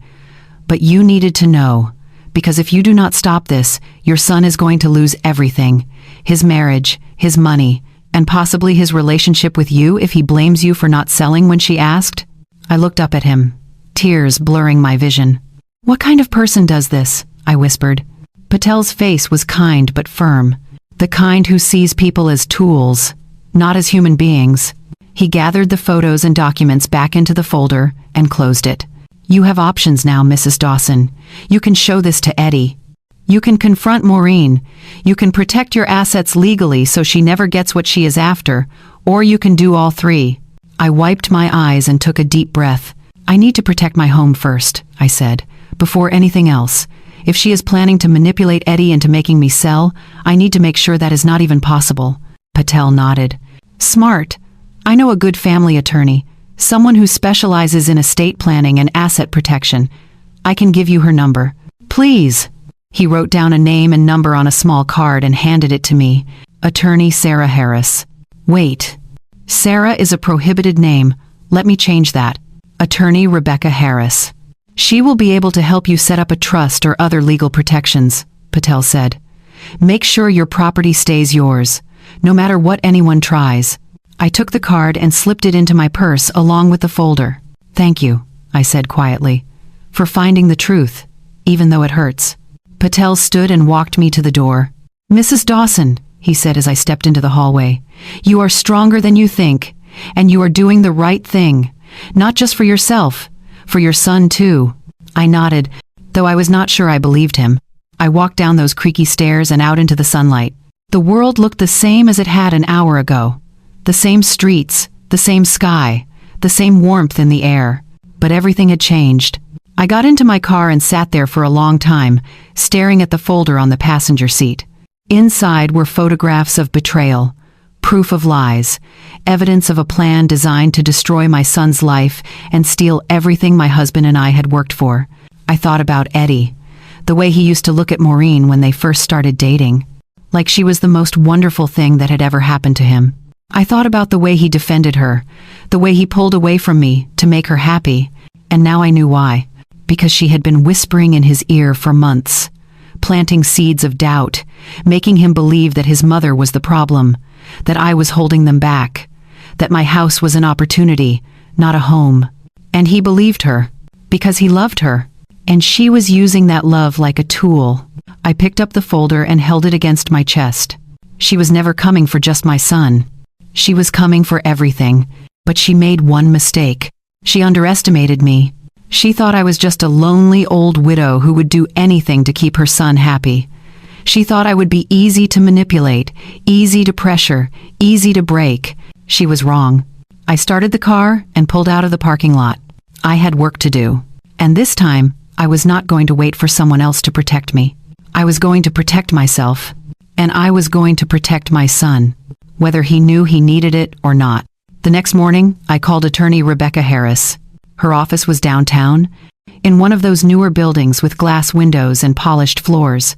"but you needed to know. Because if you do not stop this, your son is going to lose everything. His marriage, his money, and possibly his relationship with you if he blames you for not selling when she asked." I looked up at him, tears blurring my vision. "What kind of person does this?" I whispered. Patel's face was kind but firm. The kind who sees people as tools, not as human beings. He gathered the photos and documents back into the folder and closed it. "You have options now, Mrs. Dawson. You can show this to Eddie. You can confront Maureen. You can protect your assets legally so she never gets what she is after, or you can do all 3. I wiped my eyes and took a deep breath. "I need to protect my home first," I said, "before anything else. If she is planning to manipulate Eddie into making me sell, I need to make sure that is not even possible." Patel nodded. "Smart. I know a good family attorney, someone who specializes in estate planning and asset protection. I can give you her number." "Please." He wrote down a name and number on a small card and handed it to me. "Attorney Sarah Harris." "Wait. Sarah is a prohibited name. Let me change that. Attorney Rebecca Harris. She will be able to help you set up a trust or other legal protections," Patel said. "Make sure your property stays yours, no matter what anyone tries." I took the card and slipped it into my purse along with the folder. "Thank you," I said quietly, "for finding the truth, even though it hurts." Patel stood and walked me to the door. "Mrs. Dawson," he said as I stepped into the hallway, "you are stronger than you think, and you are doing the right thing, not just for yourself, for your son too." I nodded, though I was not sure I believed him. I walked down those creaky stairs and out into the sunlight. The world looked the same as it had an hour ago. The same streets, the same sky, the same warmth in the air. But everything had changed. I got into my car and sat there for a long time, staring at the folder on the passenger seat. Inside were photographs of betrayal, proof of lies, evidence of a plan designed to destroy my son's life and steal everything my husband and I had worked for. I thought about Eddie, the way he used to look at Maureen when they first started dating, like she was the most wonderful thing that had ever happened to him. I thought about the way he defended her, the way he pulled away from me to make her happy, and now I knew why. Because she had been whispering in his ear for months, planting seeds of doubt, making him believe that his mother was the problem, that I was holding them back, that my house was an opportunity, not a home. And he believed her, because he loved her, and she was using that love like a tool. I picked up the folder and held it against my chest. She was never coming for just my son. She was coming for everything, but she made one mistake. She underestimated me. She thought I was just a lonely old widow who would do anything to keep her son happy. She thought I would be easy to manipulate, easy to pressure, easy to break. She was wrong. I started the car and pulled out of the parking lot. I had work to do. And this time, I was not going to wait for someone else to protect me. I was going to protect myself. And I was going to protect my son, whether he knew he needed it or not. The next morning, I called attorney Rebecca Harris. Her office was downtown, in one of those newer buildings with glass windows and polished floors.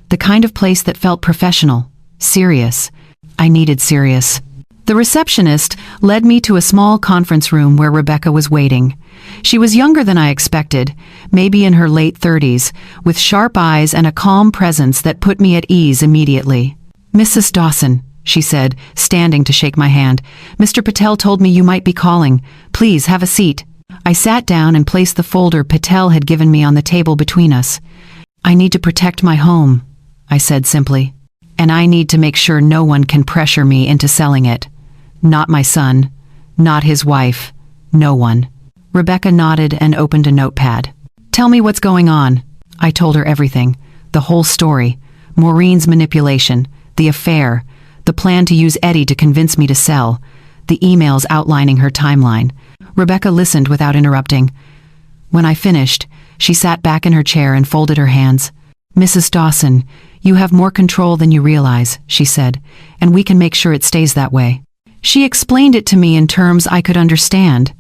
The kind of place that felt professional, serious. I needed serious. The receptionist led me to a small conference room where Rebecca was waiting. She was younger than I expected, maybe in her late 30s, with sharp eyes and a calm presence that put me at ease immediately. "Mrs. Dawson," she said, standing to shake my hand, "Mr. Patel told me you might be calling. Please have a seat." I sat down and placed the folder Patel had given me on the table between us. "I need to protect my home," I said simply. "And I need to make sure no one can pressure me into selling it. Not my son, not his wife, no one." Rebecca nodded and opened a notepad. "Tell me what's going on." I told her everything, the whole story, Maureen's manipulation, the affair, the plan to use Eddie to convince me to sell, the emails outlining her timeline. Rebecca listened without interrupting. When I finished, she sat back in her chair and folded her hands. "Mrs. Dawson, you have more control than you realize," she said, "and we can make sure it stays that way." She explained it to me in terms I could understand.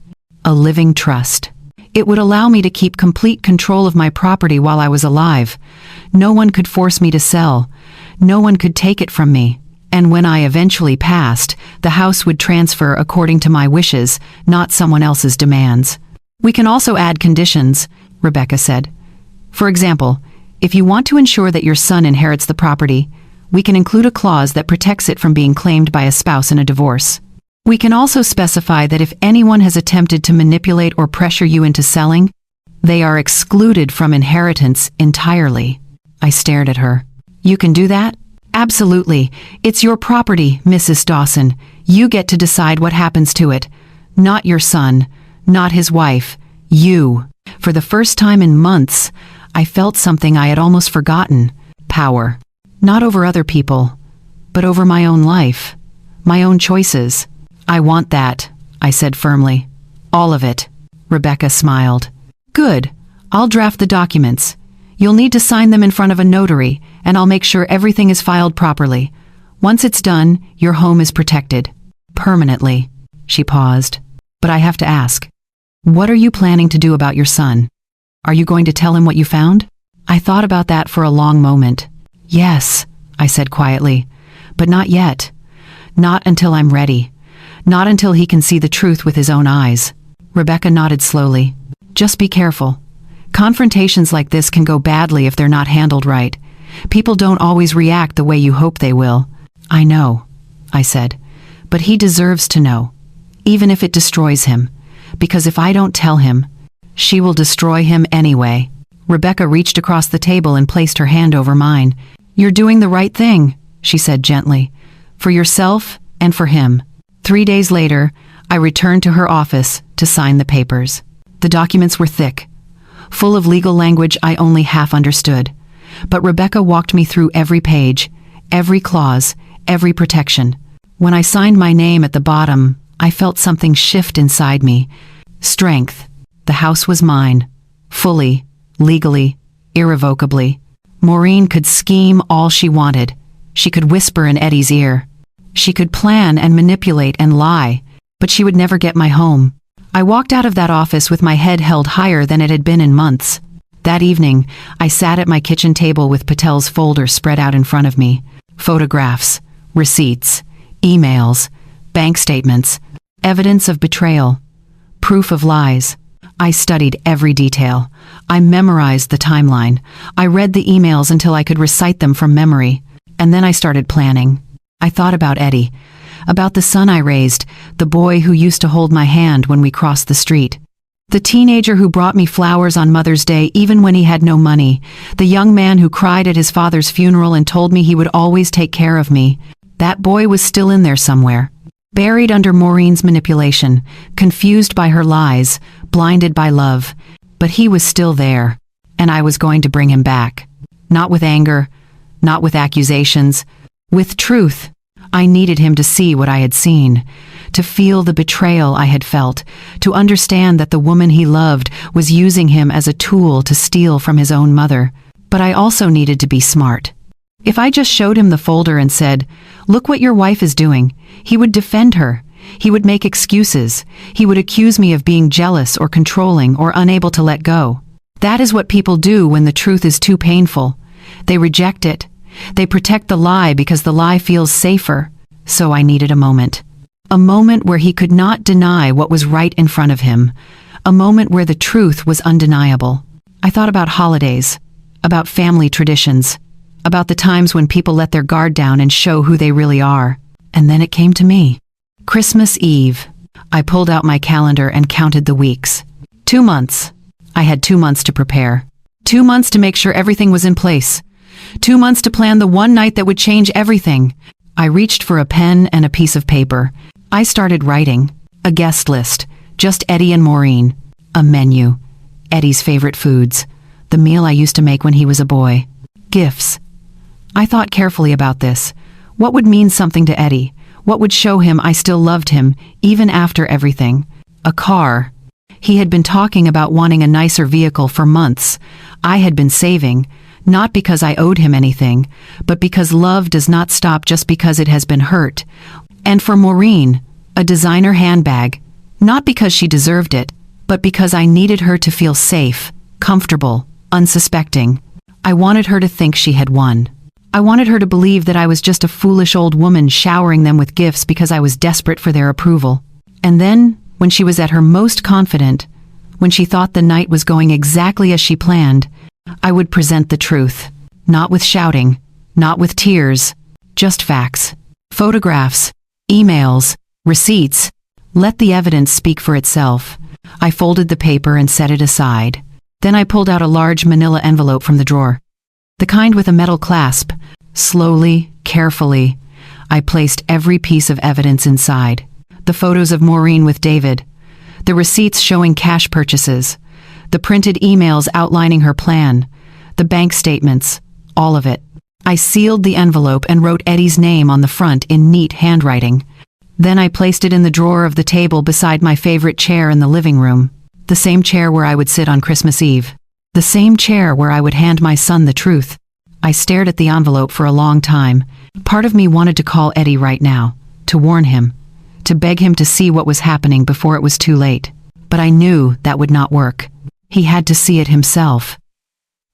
A living trust. It would allow me to keep complete control of my property while I was alive. No one could force me to sell. No one could take it from me. And when I eventually passed, the house would transfer according to my wishes, not someone else's demands. "We can also add conditions," Rebecca said. "For example, if you want to ensure that your son inherits the property, we can include a clause that protects it from being claimed by a spouse in a divorce. We can also specify that if anyone has attempted to manipulate or pressure you into selling, they are excluded from inheritance entirely." I stared at her. "You can do that?" "Absolutely. It's your property, Mrs. Dawson. You get to decide what happens to it. Not your son, not his wife, you." For the first time in months, I felt something I had almost forgotten. Power. Not over other people, but over my own life, my own choices. "I want that," I said firmly. "All of it." Rebecca smiled. "Good. I'll draft the documents. You'll need to sign them in front of a notary, and I'll make sure everything is filed properly. Once it's done, your home is protected. Permanently." She paused. "But I have to ask. What are you planning to do about your son? Are you going to tell him what you found?" I thought about that for a long moment. "Yes," I said quietly, "but not yet. Not until I'm ready. Not until he can see the truth with his own eyes." Rebecca nodded slowly. "Just be careful. Confrontations like this can go badly if they're not handled right. People don't always react the way you hope they will." "I know," I said, "but he deserves to know, even if it destroys him, because if I don't tell him, she will destroy him anyway." Rebecca reached across the table and placed her hand over mine. "You're doing the right thing," she said gently, "for yourself and for him." 3 days later, I returned to her office to sign the papers. The documents were thick, full of legal language I only half understood. But Rebecca walked me through every page, every clause, every protection. When I signed my name at the bottom, I felt something shift inside me. Strength. The house was mine. Fully, legally, irrevocably. Maureen could scheme all she wanted. She could whisper in Eddie's ear. She could plan and manipulate and lie, but she would never get my home. I walked out of that office with my head held higher than it had been in months. That evening, I sat at my kitchen table with Patel's folder spread out in front of me. Photographs, receipts, emails, bank statements, evidence of betrayal, proof of lies. I studied every detail. I memorized the timeline. I read the emails until I could recite them from memory. And then I started planning. I thought about Eddie, about the son I raised, the boy who used to hold my hand when we crossed the street. The teenager who brought me flowers on Mother's Day even when he had no money. The young man who cried at his father's funeral and told me he would always take care of me. That boy was still in there somewhere. Buried under Maureen's manipulation, confused by her lies, blinded by love. But he was still there, and I was going to bring him back. Not with anger, not with accusations, with truth. I needed him to see what I had seen, to feel the betrayal I had felt, to understand that the woman he loved was using him as a tool to steal from his own mother. But I also needed to be smart. If I just showed him the folder and said, "Look what your wife is doing," he would defend her. He would make excuses. He would accuse me of being jealous or controlling or unable to let go. That is what people do when the truth is too painful. They reject it. They protect the lie because the lie feels safer. So I needed a moment. A moment where he could not deny what was right in front of him. A moment where the truth was undeniable. I thought about holidays, about family traditions, about the times when people let their guard down and show who they really are. And then it came to me. Christmas Eve. I pulled out my calendar and counted the weeks. 2 months. I had 2 months to prepare. 2 months to make sure everything was in place. 2 months to plan the one night that would change everything. I reached for a pen and a piece of paper. I started writing. A guest list. Just Eddie and Maureen. A menu. Eddie's favorite foods. The meal I used to make when he was a boy. Gifts. I thought carefully about this. What would mean something to Eddie? What would show him I still loved him, even after everything? A car. He had been talking about wanting a nicer vehicle for months. I had been saving, not because I owed him anything, but because love does not stop just because it has been hurt. And for Maureen, a designer handbag, not because she deserved it, but because I needed her to feel safe, comfortable, unsuspecting. I wanted her to think she had won. I wanted her to believe that I was just a foolish old woman showering them with gifts because I was desperate for their approval. And then, when she was at her most confident, when she thought the night was going exactly as she planned, I would present the truth. Not with shouting, not with tears, just facts. Photographs, emails, receipts. Let the evidence speak for itself. I folded the paper and set it aside. Then I pulled out a large manila envelope from the drawer. The kind with a metal clasp. Slowly, carefully, I placed every piece of evidence inside. The photos of Maureen with David, the receipts showing cash purchases, the printed emails outlining her plan, the bank statements, all of it. I sealed the envelope and wrote Eddie's name on the front in neat handwriting. Then I placed it in the drawer of the table beside my favorite chair in the living room, the same chair where I would sit on Christmas Eve. The same chair where I would hand my son the truth. I stared at the envelope for a long time. Part of me wanted to call Eddie right now, to warn him, to beg him to see what was happening before it was too late. But I knew that would not work. He had to see it himself.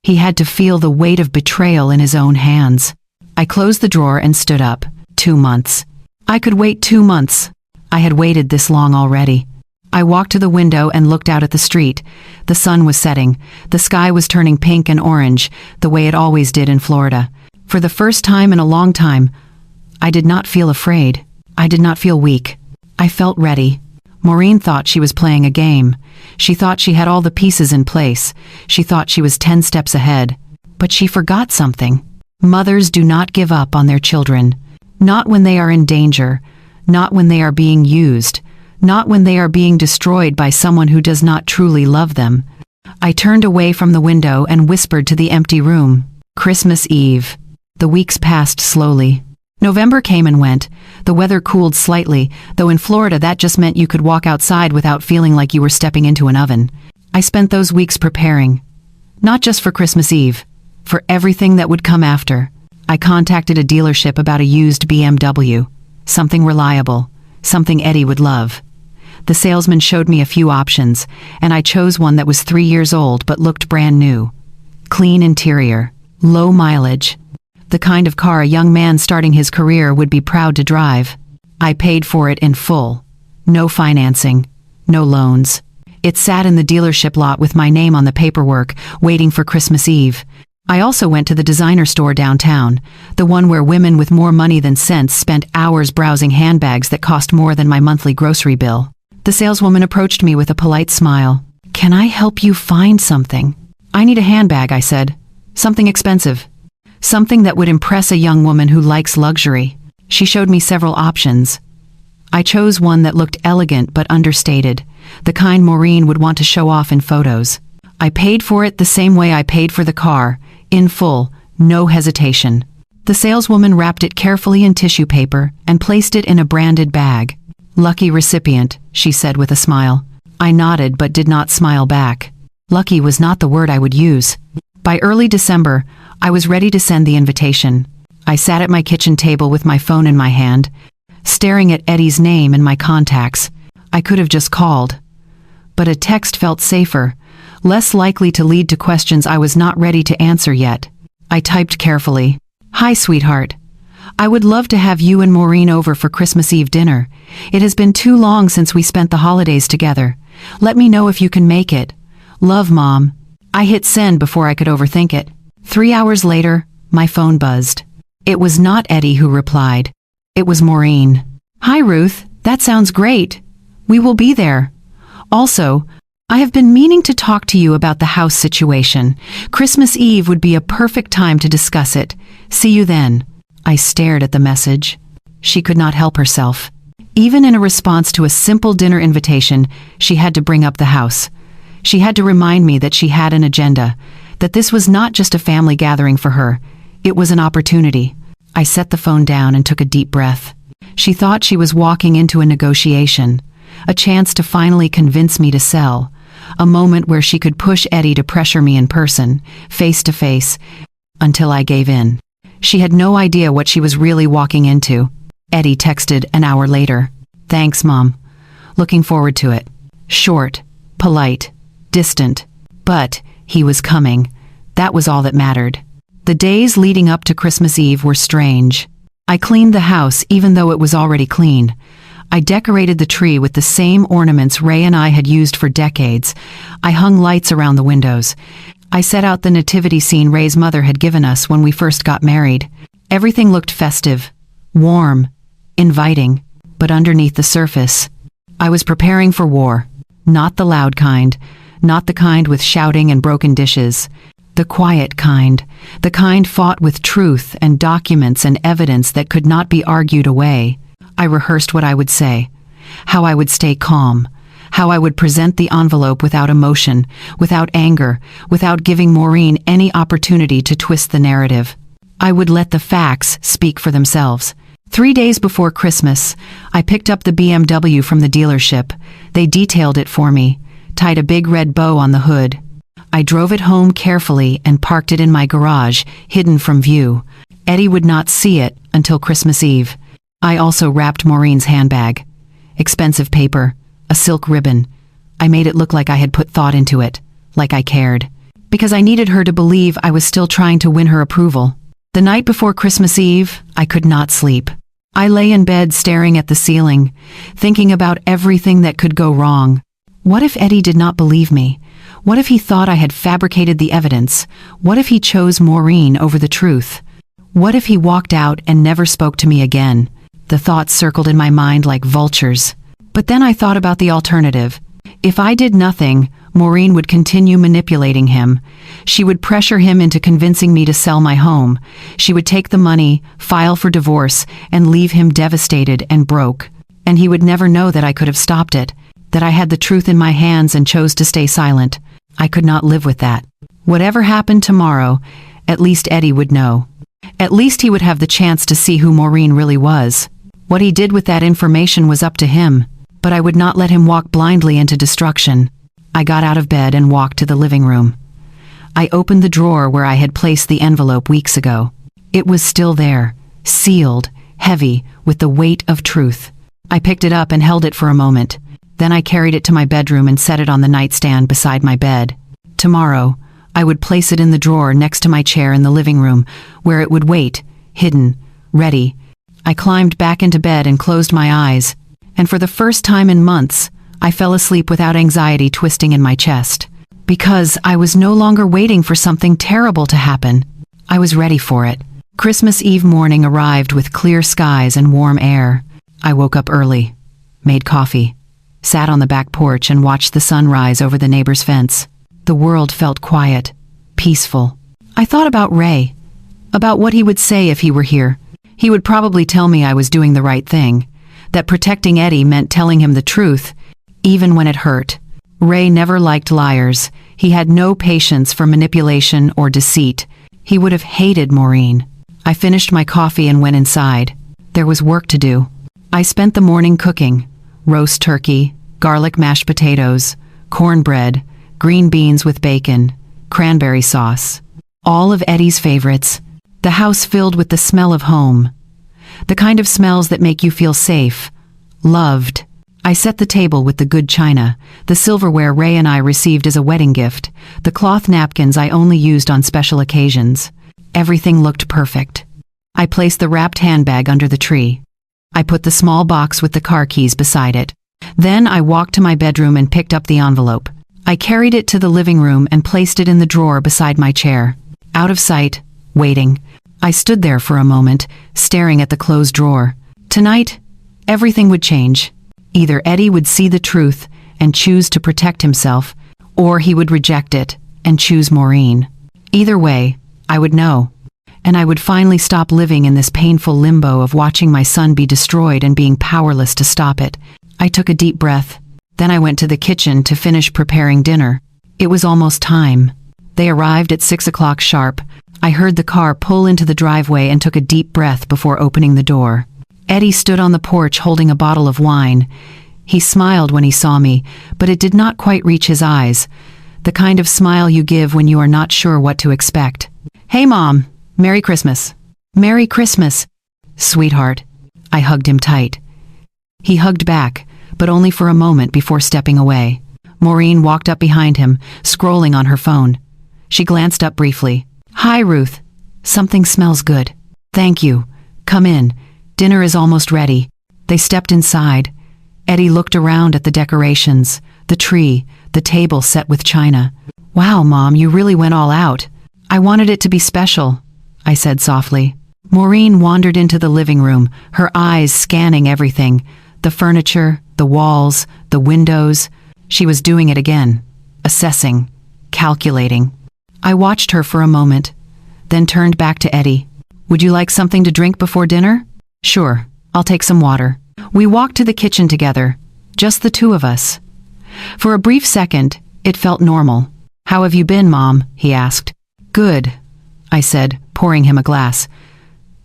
He had to feel the weight of betrayal in his own hands. I closed the drawer and stood up. 2 months. I could wait 2 months. I had waited this long already. I walked to the window and looked out at the street. The sun was setting. The sky was turning pink and orange, the way it always did in Florida. For the first time in a long time, I did not feel afraid. I did not feel weak. I felt ready. Maureen thought she was playing a game. She thought she had all the pieces in place. She thought she was 10 steps ahead. But she forgot something. Mothers do not give up on their children. Not when they are in danger. Not when they are being used. Not when they are being destroyed by someone who does not truly love them. I turned away from the window and whispered to the empty room. Christmas Eve. The weeks passed slowly. November came and went. The weather cooled slightly, though in Florida that just meant you could walk outside without feeling like you were stepping into an oven. I spent those weeks preparing. Not just for Christmas Eve. For everything that would come after. I contacted a dealership about a used BMW. Something reliable. Something Eddie would love. The salesman showed me a few options, and I chose one that was 3 years old but looked brand new. Clean interior. Low mileage. The kind of car a young man starting his career would be proud to drive. I paid for it in full. No financing. No loans. It sat in the dealership lot with my name on the paperwork, waiting for Christmas Eve. I also went to the designer store downtown, the one where women with more money than sense spent hours browsing handbags that cost more than my monthly grocery bill. The saleswoman approached me with a polite smile. "Can I help you find something?" "I need a handbag," I said. "Something expensive. Something that would impress a young woman who likes luxury." She showed me several options. I chose one that looked elegant but understated, the kind Maureen would want to show off in photos. I paid for it the same way I paid for the car, in full, no hesitation. The saleswoman wrapped it carefully in tissue paper and placed it in a branded bag. "Lucky recipient," she said with a smile. I nodded but did not smile back. Lucky was not the word I would use. By early December, I was ready to send the invitation. I sat at my kitchen table with my phone in my hand, staring at Eddie's name and my contacts. I could have just called. But a text felt safer, less likely to lead to questions I was not ready to answer yet. I typed carefully. "Hi, sweetheart. I would love to have you and Maureen over for Christmas Eve dinner. It has been too long since we spent the holidays together. Let me know if you can make it. Love, Mom." I hit send before I could overthink it. 3 hours later, my phone buzzed. It was not Eddie who replied. It was Maureen. "Hi, Ruth. That sounds great. We will be there. Also, I have been meaning to talk to you about the house situation. Christmas Eve would be a perfect time to discuss it. See you then." I stared at the message. She could not help herself. Even in a response to a simple dinner invitation, she had to bring up the house. She had to remind me that she had an agenda, that this was not just a family gathering for her. It was an opportunity. I set the phone down and took a deep breath. She thought she was walking into a negotiation, a chance to finally convince me to sell, a moment where she could push Eddie to pressure me in person, face to face, until I gave in. She had no idea what she was really walking into. Eddie texted an hour later. "Thanks, Mom. Looking forward to it." Short, polite, distant. But he was coming. That was all that mattered. The days leading up to Christmas Eve were strange. I cleaned the house even though it was already clean. I decorated the tree with the same ornaments Ray and I had used for decades. I hung lights around the windows. I set out the nativity scene Ray's mother had given us when we first got married. Everything looked festive, warm, inviting, but underneath the surface, I was preparing for war. Not the loud kind, not the kind with shouting and broken dishes. The quiet kind, the kind fought with truth and documents and evidence that could not be argued away. I rehearsed what I would say, how I would stay calm, how I would present the envelope without emotion, without anger, without giving Maureen any opportunity to twist the narrative. I would let the facts speak for themselves. 3 days before Christmas, I picked up the BMW from the dealership. They detailed it for me, tied a big red bow on the hood. I drove it home carefully and parked it in my garage, hidden from view. Eddie would not see it until Christmas Eve. I also wrapped Maureen's handbag. Expensive paper, a silk ribbon. I made it look like I had put thought into it, like I cared. Because I needed her to believe I was still trying to win her approval. The night before Christmas Eve, I could not sleep. I lay in bed staring at the ceiling, thinking about everything that could go wrong. What if Eddie did not believe me? What if he thought I had fabricated the evidence? What if he chose Maureen over the truth? What if he walked out and never spoke to me again? The thoughts circled in my mind like vultures. But then I thought about the alternative. If I did nothing, Maureen would continue manipulating him. She would pressure him into convincing me to sell my home. She would take the money, file for divorce, and leave him devastated and broke. And he would never know that I could have stopped it, that I had the truth in my hands and chose to stay silent. I could not live with that. Whatever happened tomorrow, at least Eddie would know. At least he would have the chance to see who Maureen really was. What he did with that information was up to him, but I would not let him walk blindly into destruction. I got out of bed and walked to the living room. I opened the drawer where I had placed the envelope weeks ago. It was still there, sealed, heavy, with the weight of truth. I picked it up and held it for a moment. Then I carried it to my bedroom and set it on the nightstand beside my bed. Tomorrow, I would place it in the drawer next to my chair in the living room, where it would wait, hidden, ready. I climbed back into bed and closed my eyes, and for the first time in months, I fell asleep without anxiety twisting in my chest. Because I was no longer waiting for something terrible to happen. I was ready for it. Christmas Eve morning arrived with clear skies and warm air. I woke up early, made coffee, sat on the back porch and watched the sun rise over the neighbor's fence. The world felt quiet, peaceful. I thought about Ray, about what he would say if he were here. He would probably tell me I was doing the right thing, that protecting Eddie meant telling him the truth, even when it hurt. Ray never liked liars. He had no patience for manipulation or deceit. He would have hated Maureen. I finished my coffee and went inside. There was work to do. I spent the morning cooking: roast turkey, garlic mashed potatoes, cornbread, green beans with bacon, cranberry sauce. All of Eddie's favorites. The house filled with the smell of home. The kind of smells that make you feel safe, loved. I set the table with the good china, the silverware Ray and I received as a wedding gift, the cloth napkins I only used on special occasions. Everything looked perfect. I placed the wrapped handbag under the tree. I put the small box with the car keys beside it. Then I walked to my bedroom and picked up the envelope. I carried it to the living room and placed it in the drawer beside my chair. Out of sight, waiting. I stood there for a moment, staring at the closed drawer. Tonight, everything would change. Either Eddie would see the truth and choose to protect himself, or he would reject it and choose Maureen. Either way, I would know. And I would finally stop living in this painful limbo of watching my son be destroyed and being powerless to stop it. I took a deep breath. Then I went to the kitchen to finish preparing dinner. It was almost time. They arrived at 6 o'clock sharp. I heard the car pull into the driveway and took a deep breath before opening the door. Eddie stood on the porch holding a bottle of wine. He smiled when he saw me, but it did not quite reach his eyes. The kind of smile you give when you are not sure what to expect. "Hey, Mom. Merry Christmas." "Merry Christmas, sweetheart." I hugged him tight. He hugged back, but only for a moment before stepping away. Maureen walked up behind him, scrolling on her phone. She glanced up briefly. "Hi, Ruth. Something smells good." "Thank you. Come in. Dinner is almost ready." They stepped inside. Eddie looked around at the decorations, the tree, the table set with china. "Wow, Mom, you really went all out." "I wanted it to be special," I said softly. Maureen wandered into the living room, her eyes scanning everything. The furniture, the walls, the windows. She was doing it again. Assessing. Calculating. I watched her for a moment, then turned back to Eddie. "Would you like something to drink before dinner?" "Sure, I'll take some water." We walked to the kitchen together, just the two of us. For a brief second, it felt normal. "How have you been, Mom?" he asked. "Good," I said, pouring him a glass.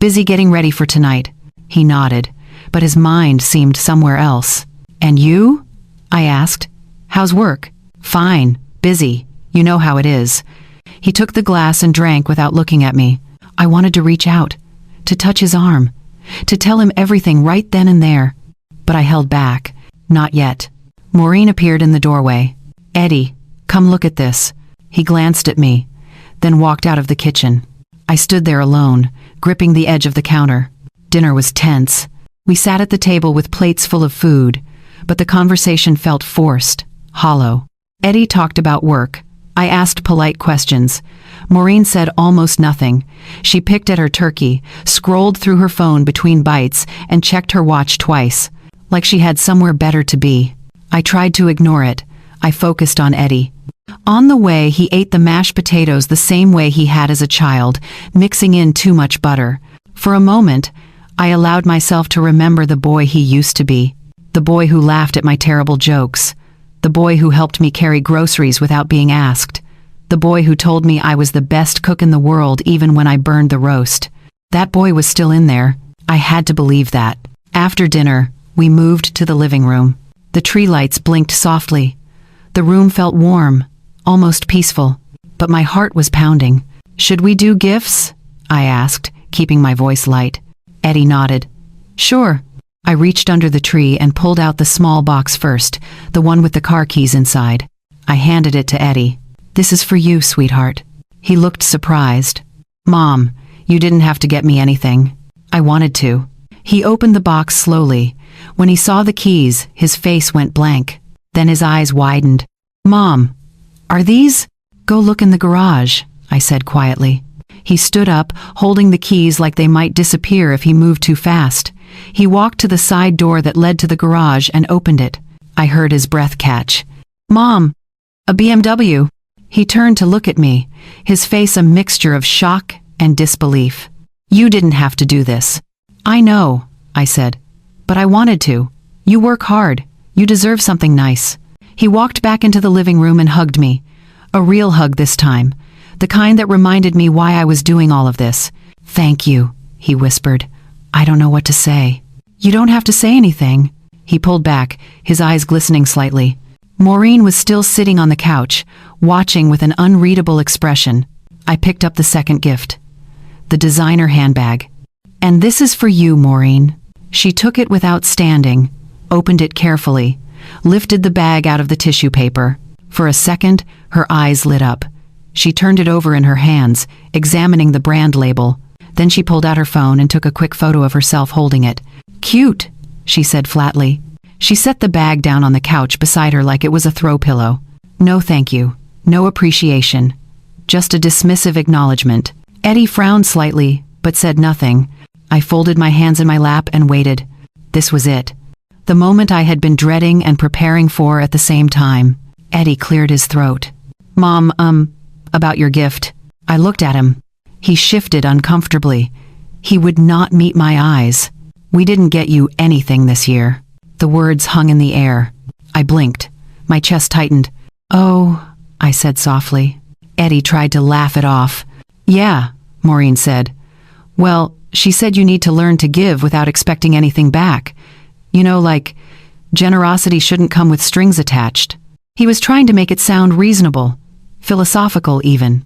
"Busy getting ready for tonight." He nodded, but his mind seemed somewhere else. "And you?" I asked. "How's work?" "Fine, busy. You know how it is." He took the glass and drank without looking at me. I wanted to reach out, to touch his arm, to tell him everything right then and there. But I held back. Not yet. Maureen appeared in the doorway. "Eddie, come look at this." He glanced at me, then walked out of the kitchen. I stood there alone, gripping the edge of the counter. Dinner was tense. We sat at the table with plates full of food, but the conversation felt forced, hollow. Eddie talked about work. I asked polite questions. Maureen said almost nothing. She picked at her turkey, scrolled through her phone between bites, and checked her watch twice, like she had somewhere better to be. I tried to ignore it. I focused on Eddie. On the way, he ate the mashed potatoes the same way he had as a child, mixing in too much butter. For a moment, I allowed myself to remember the boy he used to be. The boy who laughed at my terrible jokes. The boy who helped me carry groceries without being asked. The boy who told me I was the best cook in the world even when I burned the roast. That boy was still in there. I had to believe that. After dinner, we moved to the living room. The tree lights blinked softly. The room felt warm, almost peaceful, but my heart was pounding. "Should we do gifts?" I asked, keeping my voice light. Eddie nodded. "Sure." I reached under the tree and pulled out the small box first, the one with the car keys inside. I handed it to Eddie. "This is for you, sweetheart." He looked surprised. "Mom, you didn't have to get me anything." I wanted to. He opened the box slowly. When he saw the keys, his face went blank. Then his eyes widened. "Mom, are these?" "Go look in the garage," I said quietly. He stood up, holding the keys like they might disappear if he moved too fast. He walked to the side door that led to the garage and opened it. I heard his breath catch. "Mom, a BMW." He turned to look at me, his face a mixture of shock and disbelief. "You didn't have to do this." "I know," I said, "but I wanted to. You work hard. You deserve something nice." He walked back into the living room and hugged me. A real hug this time, the kind that reminded me why I was doing all of this. "Thank you," he whispered. "I don't know what to say." "You don't have to say anything." He pulled back, his eyes glistening slightly. Maureen was still sitting on the couch, watching with an unreadable expression. I picked up the second gift. The designer handbag. "And this is for you, Maureen." She took it without standing, opened it carefully, lifted the bag out of the tissue paper. For a second, her eyes lit up. She turned it over in her hands, examining the brand label. Then she pulled out her phone and took a quick photo of herself holding it. "Cute," she said flatly. She set the bag down on the couch beside her like it was a throw pillow. "No thank you. No appreciation. Just a dismissive acknowledgement." Eddie frowned slightly, but said nothing. I folded my hands in my lap and waited. This was it. The moment I had been dreading and preparing for at the same time. Eddie cleared his throat. "Mom, about your gift." I looked at him. He shifted uncomfortably. He would not meet my eyes. "We didn't get you anything this year." The words hung in the air. I blinked. My chest tightened. "Oh," I said softly. Eddie tried to laugh it off. "Yeah," Maureen said. "Well, she said you need to learn to give without expecting anything back. You know, like, generosity shouldn't come with strings attached." He was trying to make it sound reasonable, philosophical even.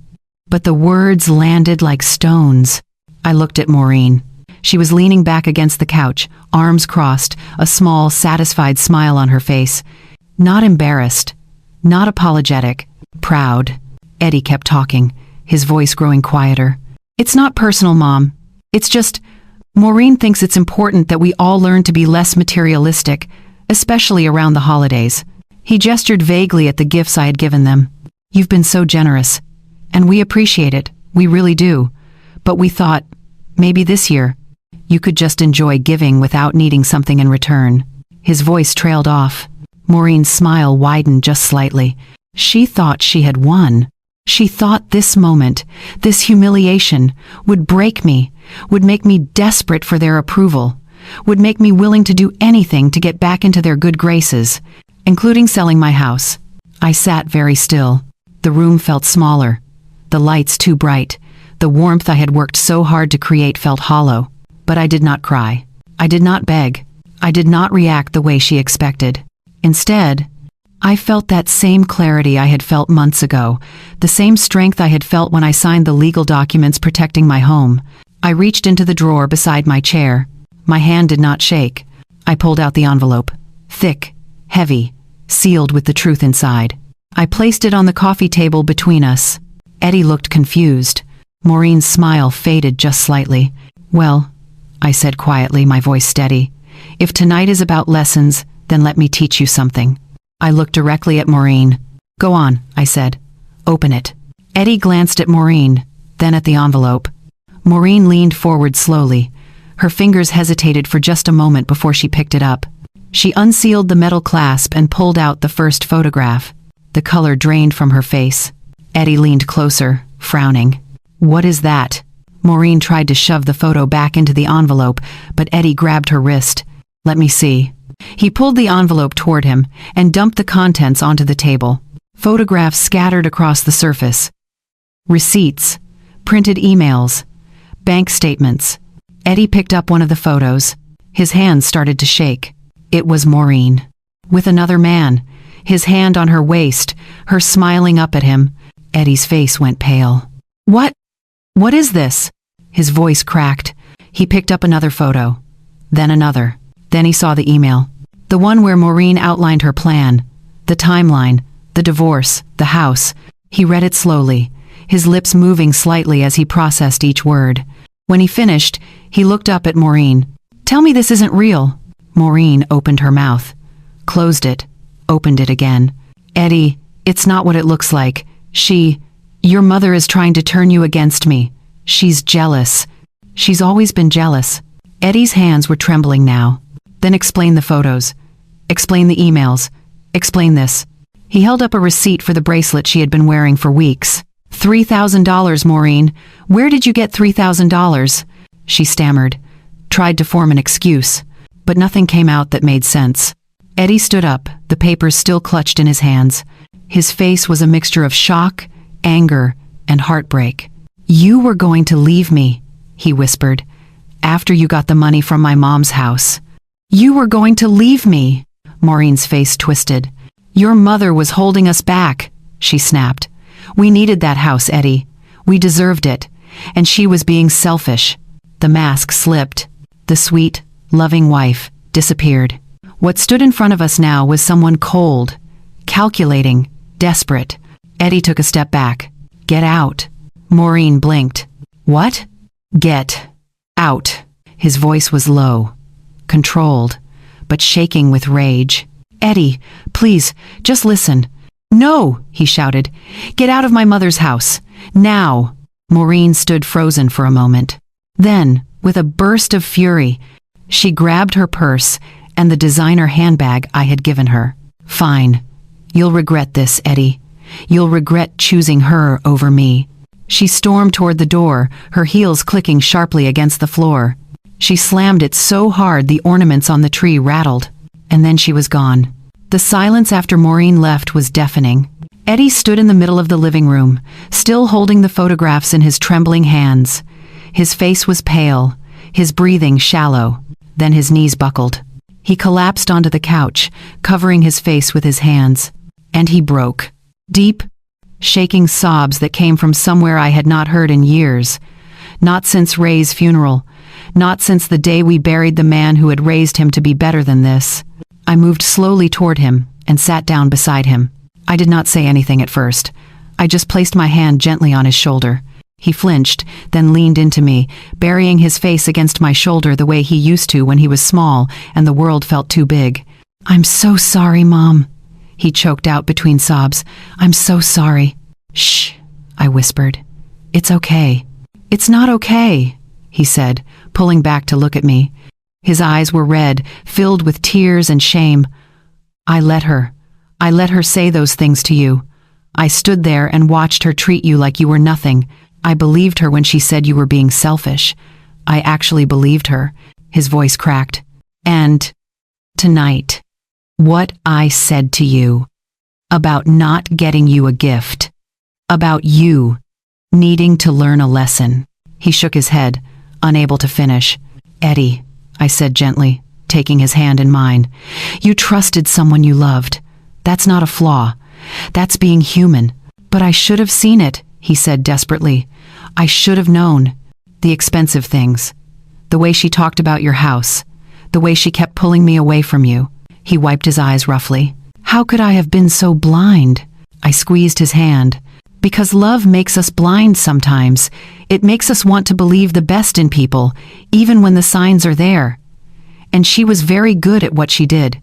But the words landed like stones. I looked at Maureen. She was leaning back against the couch, arms crossed, a small, satisfied smile on her face. Not embarrassed, not apologetic, proud. Eddie kept talking, his voice growing quieter. "It's not personal, Mom. It's just, Maureen thinks it's important that we all learn to be less materialistic, especially around the holidays." He gestured vaguely at the gifts I had given them. "You've been so generous, and we appreciate it, we really do. But we thought, maybe this year, you could just enjoy giving without needing something in return." His voice trailed off. Maureen's smile widened just slightly. She thought she had won. She thought this moment, this humiliation, would break me, would make me desperate for their approval, would make me willing to do anything to get back into their good graces, including selling my house. I sat very still. The room felt smaller, the lights too bright. The warmth I had worked so hard to create felt hollow. But I did not cry. I did not beg. I did not react the way she expected. Instead, I felt that same clarity I had felt months ago, the same strength I had felt when I signed the legal documents protecting my home. I reached into the drawer beside my chair. My hand did not shake. I pulled out the envelope. Thick, heavy, sealed with the truth inside. I placed it on the coffee table between us. Eddie looked confused. Maureen's smile faded just slightly. "Well," I said quietly, my voice steady, "if tonight is about lessons, then let me teach you something." I looked directly at Maureen. "Go on," I said. "Open it." Eddie glanced at Maureen, then at the envelope. Maureen leaned forward slowly. Her fingers hesitated for just a moment before she picked it up. She unsealed the metal clasp and pulled out the first photograph. The color drained from her face. Eddie leaned closer, frowning. "What is that?" Maureen tried to shove the photo back into the envelope, but Eddie grabbed her wrist. "Let me see." He pulled the envelope toward him and dumped the contents onto the table. Photographs scattered across the surface. Receipts, printed emails, bank statements. Eddie picked up one of the photos. His hands started to shake. It was Maureen. With another man, his hand on her waist, her smiling up at him. Eddie's face went pale. What is this?" His voice cracked. He picked up another photo. Then another. Then he saw the email. The one where Maureen outlined her plan. The timeline, the divorce, the house. He read it slowly, his lips moving slightly as he processed each word. When he finished, he looked up at Maureen. "Tell me this isn't real." Maureen opened her mouth, closed it, opened it again. "Eddie, it's not what it looks like. Your mother is trying to turn you against me. She's jealous. She's always been jealous." Eddie's hands were trembling now. "Then explain the photos. Explain the emails. Explain this." He held up a receipt for the bracelet she had been wearing for weeks. $3,000, Maureen. Where did you get $3,000? She stammered, tried to form an excuse, but nothing came out that made sense. Eddie stood up, the papers still clutched in his hands. His face was a mixture of shock, anger, and heartbreak. "You were going to leave me," he whispered, "after you got the money from my mom's house. You were going to leave me." Maureen's face twisted. "Your mother was holding us back," she snapped. "We needed that house, Eddie. We deserved it. And she was being selfish." The mask slipped. The sweet, loving wife disappeared. What stood in front of us now was someone cold, calculating, desperate. Eddie took a step back. "Get out." Maureen blinked. "What?" "Get out." His voice was low, controlled, but shaking with rage. "Eddie, please, just listen." "No," he shouted. "Get out of my mother's house. Now." Maureen stood frozen for a moment. Then, with a burst of fury, she grabbed her purse and the designer handbag I had given her. "Fine. You'll regret this, Eddie. You'll regret choosing her over me." She stormed toward the door, her heels clicking sharply against the floor. She slammed it so hard the ornaments on the tree rattled. And then she was gone. The silence after Maureen left was deafening. Eddie stood in the middle of the living room, still holding the photographs in his trembling hands. His face was pale, his breathing shallow. Then his knees buckled. He collapsed onto the couch, covering his face with his hands. And he broke. Deep, shaking sobs that came from somewhere I had not heard in years. Not since Ray's funeral. Not since the day we buried the man who had raised him to be better than this. I moved slowly toward him and sat down beside him. I did not say anything at first. I just placed my hand gently on his shoulder. He flinched, then leaned into me, burying his face against my shoulder the way he used to when he was small and the world felt too big. "I'm so sorry, Mom," he choked out between sobs. "I'm so sorry." "Shh," I whispered. "It's okay." "It's not okay," he said, pulling back to look at me. His eyes were red, filled with tears and shame. I let her say those things to you. I stood there and watched her treat you like you were nothing. I believed her when she said you were being selfish. I actually believed her." His voice cracked. "And tonight, what I said to you about not getting you a gift, about you needing to learn a lesson." He shook his head, unable to finish. "Eddie," I said gently, taking his hand in mine, "you trusted someone you loved. That's not a flaw. That's being human. But I should have seen it, he said desperately. I should have known. The expensive things. The way she talked about your house. The way she kept pulling me away from you. He wiped his eyes roughly. How could I have been so blind? I squeezed his hand. Because love makes us blind sometimes. It makes us want to believe the best in people, even when the signs are there. And she was very good at what she did.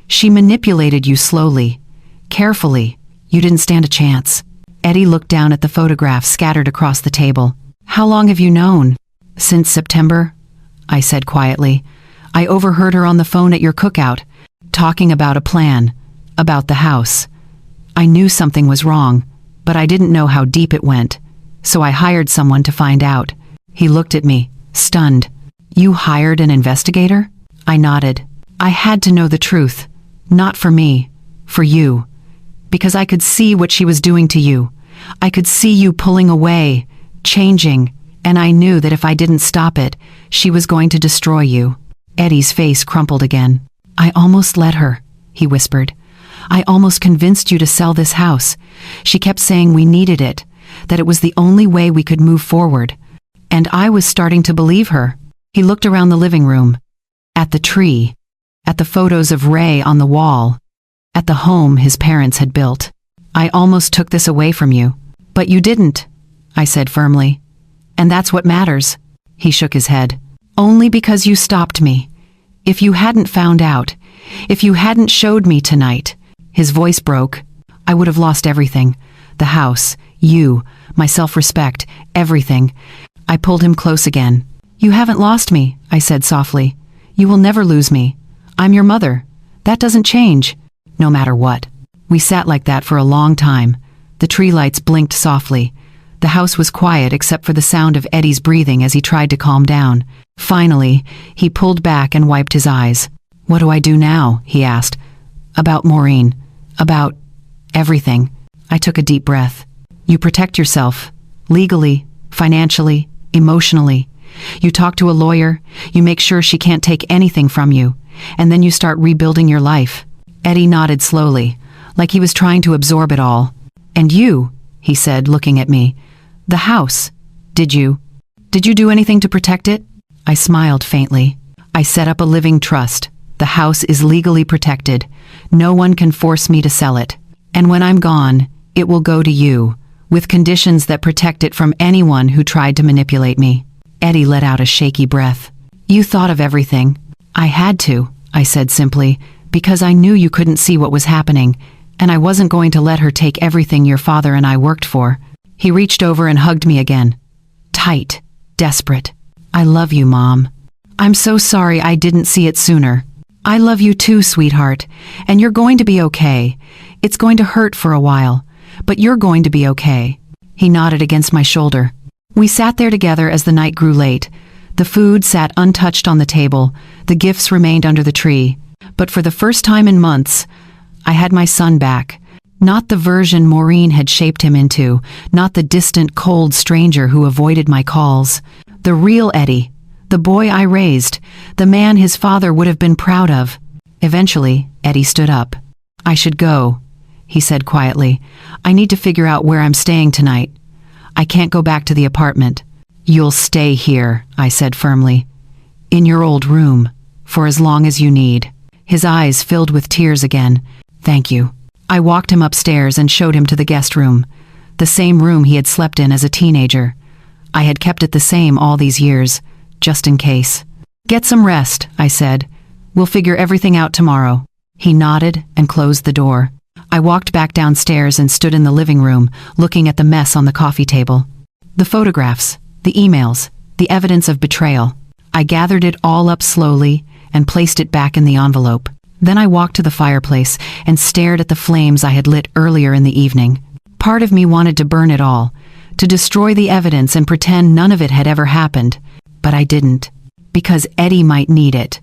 She manipulated you slowly, carefully. You didn't stand a chance. Eddie looked down at the photographs scattered across the table. How long have you known? Since September, I said quietly. I overheard her on the phone at your cookout, talking about a plan, about the house. I knew something was wrong, but I didn't know how deep it went, so I hired someone to find out. He looked at me, stunned. You hired an investigator? I nodded. I had to know the truth. Not for me, for you. Because I could see what she was doing to you. I could see you pulling away, changing, and I knew that if I didn't stop it, she was going to destroy you. Eddie's face crumpled again. I almost let her, he whispered. I almost convinced you to sell this house. She kept saying we needed it, that it was the only way we could move forward. And I was starting to believe her. He looked around the living room, at the tree, at the photos of Ray on the wall, at the home his parents had built. I almost took this away from you. But you didn't, I said firmly. And that's what matters. He shook his head. Only because you stopped me. If you hadn't found out, if you hadn't showed me tonight. His voice broke. I would have lost everything. The house, you, my self-respect, everything. I pulled him close again. You haven't lost me, I said softly. You will never lose me. I'm your mother. That doesn't change, no matter what. We sat like that for a long time. The tree lights blinked softly. The house was quiet except for the sound of Eddie's breathing as he tried to calm down. Finally, he pulled back and wiped his eyes. What do I do now? He asked. About Maureen. About everything. I took a deep breath. You protect yourself. Legally, financially, emotionally. You talk to a lawyer. You make sure she can't take anything from you. And then you start rebuilding your life. Eddie nodded slowly, like he was trying to absorb it all. And you, he said, looking at me. The house. Did you do anything to protect it? I smiled faintly. I set up a living trust. The house is legally protected. No one can force me to sell it. And when I'm gone, it will go to you, with conditions that protect it from anyone who tried to manipulate me. Eddie let out a shaky breath. You thought of everything. I had to, I said simply, because I knew you couldn't see what was happening, and I wasn't going to let her take everything your father and I worked for. He reached over and hugged me again. Tight, desperate. I love you, Mom. I'm so sorry I didn't see it sooner. I love you too, sweetheart, and you're going to be okay. It's going to hurt for a while, but you're going to be okay. He nodded against my shoulder. We sat there together as the night grew late. The food sat untouched on the table. The gifts remained under the tree. But for the first time in months, I had my son back. Not the version Maureen had shaped him into, not the distant, cold stranger who avoided my calls. The real Eddie, the boy I raised, the man his father would have been proud of. Eventually, Eddie stood up. I should go, he said quietly. I need to figure out where I'm staying tonight. I can't go back to the apartment. You'll stay here, I said firmly. In your old room, for as long as you need. His eyes filled with tears again. Thank you. I walked him upstairs and showed him to the guest room, the same room he had slept in as a teenager. I had kept it the same all these years, just in case. Get some rest, I said. We'll figure everything out tomorrow. He nodded and closed the door. I walked back downstairs and stood in the living room, looking at the mess on the coffee table. The photographs, the emails, the evidence of betrayal. I gathered it all up slowly and placed it back in the envelope. Then I walked to the fireplace and stared at the flames I had lit earlier in the evening. Part of me wanted to burn it all, to destroy the evidence and pretend none of it had ever happened. But I didn't. Because Eddie might need it.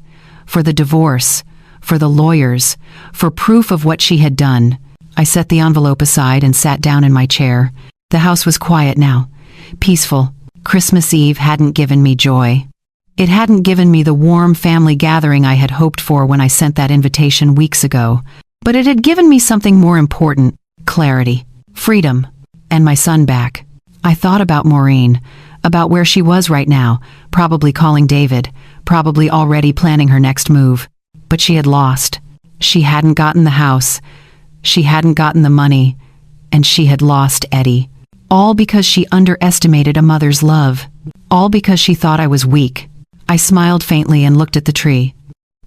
For the divorce, for the lawyers, for proof of what she had done. I set the envelope aside and sat down in my chair. The house was quiet now, peaceful. Christmas Eve hadn't given me joy. It hadn't given me the warm family gathering I had hoped for when I sent that invitation weeks ago. But it had given me something more important: clarity, freedom, and my son back. I thought about Maureen, about where she was right now, probably calling David, probably already planning her next move. But she had lost. She hadn't gotten the house. She hadn't gotten the money. And she had lost Eddie. All because she underestimated a mother's love. All because she thought I was weak. I smiled faintly and looked at the tree.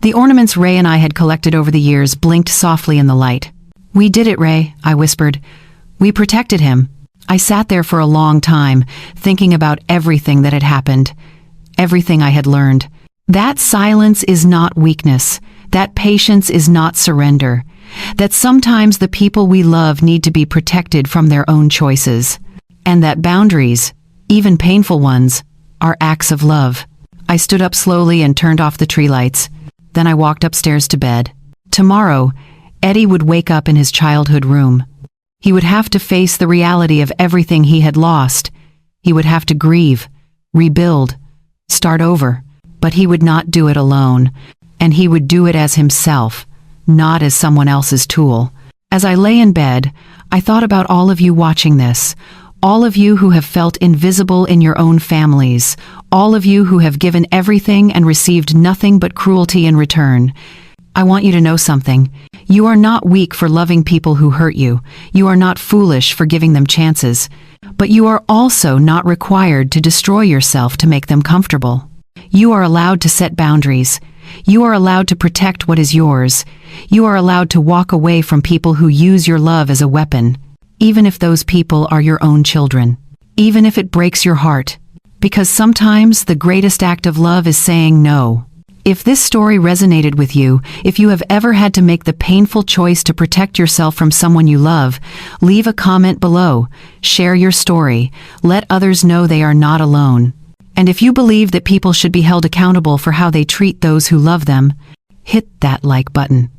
The ornaments Ray and I had collected over the years blinked softly in the light. "We did it, Ray," I whispered. "We protected him." I sat there for a long time, thinking about everything that had happened, everything I had learned. That silence is not weakness. That patience is not surrender. That sometimes the people we love need to be protected from their own choices. And that boundaries, even painful ones, are acts of love. I stood up slowly and turned off the tree lights. Then I walked upstairs to bed. Tomorrow, Eddie would wake up in his childhood room. He would have to face the reality of everything he had lost. He would have to grieve, rebuild, start over. But he would not do it alone. And he would do it as himself, not as someone else's tool. As I lay in bed, I thought about all of you watching this. All of you who have felt invisible in your own families. All of you who have given everything and received nothing but cruelty in return. I want you to know something. You are not weak for loving people who hurt you. You are not foolish for giving them chances. But you are also not required to destroy yourself to make them comfortable. You are allowed to set boundaries. You are allowed to protect what is yours. You are allowed to walk away from people who use your love as a weapon, even if those people are your own children. Even if it breaks your heart. Because sometimes the greatest act of love is saying no. If this story resonated with you, if you have ever had to make the painful choice to protect yourself from someone you love, leave a comment below, share your story, let others know they are not alone. And if you believe that people should be held accountable for how they treat those who love them, hit that like button.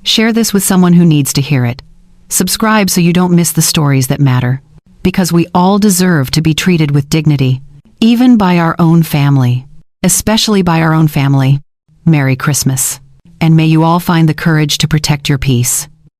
Share this with someone who needs to hear it. Subscribe so you don't miss the stories that matter. Because we all deserve to be treated with dignity, even by our own family. Especially by our own family. Merry Christmas. And may you all find the courage to protect your peace.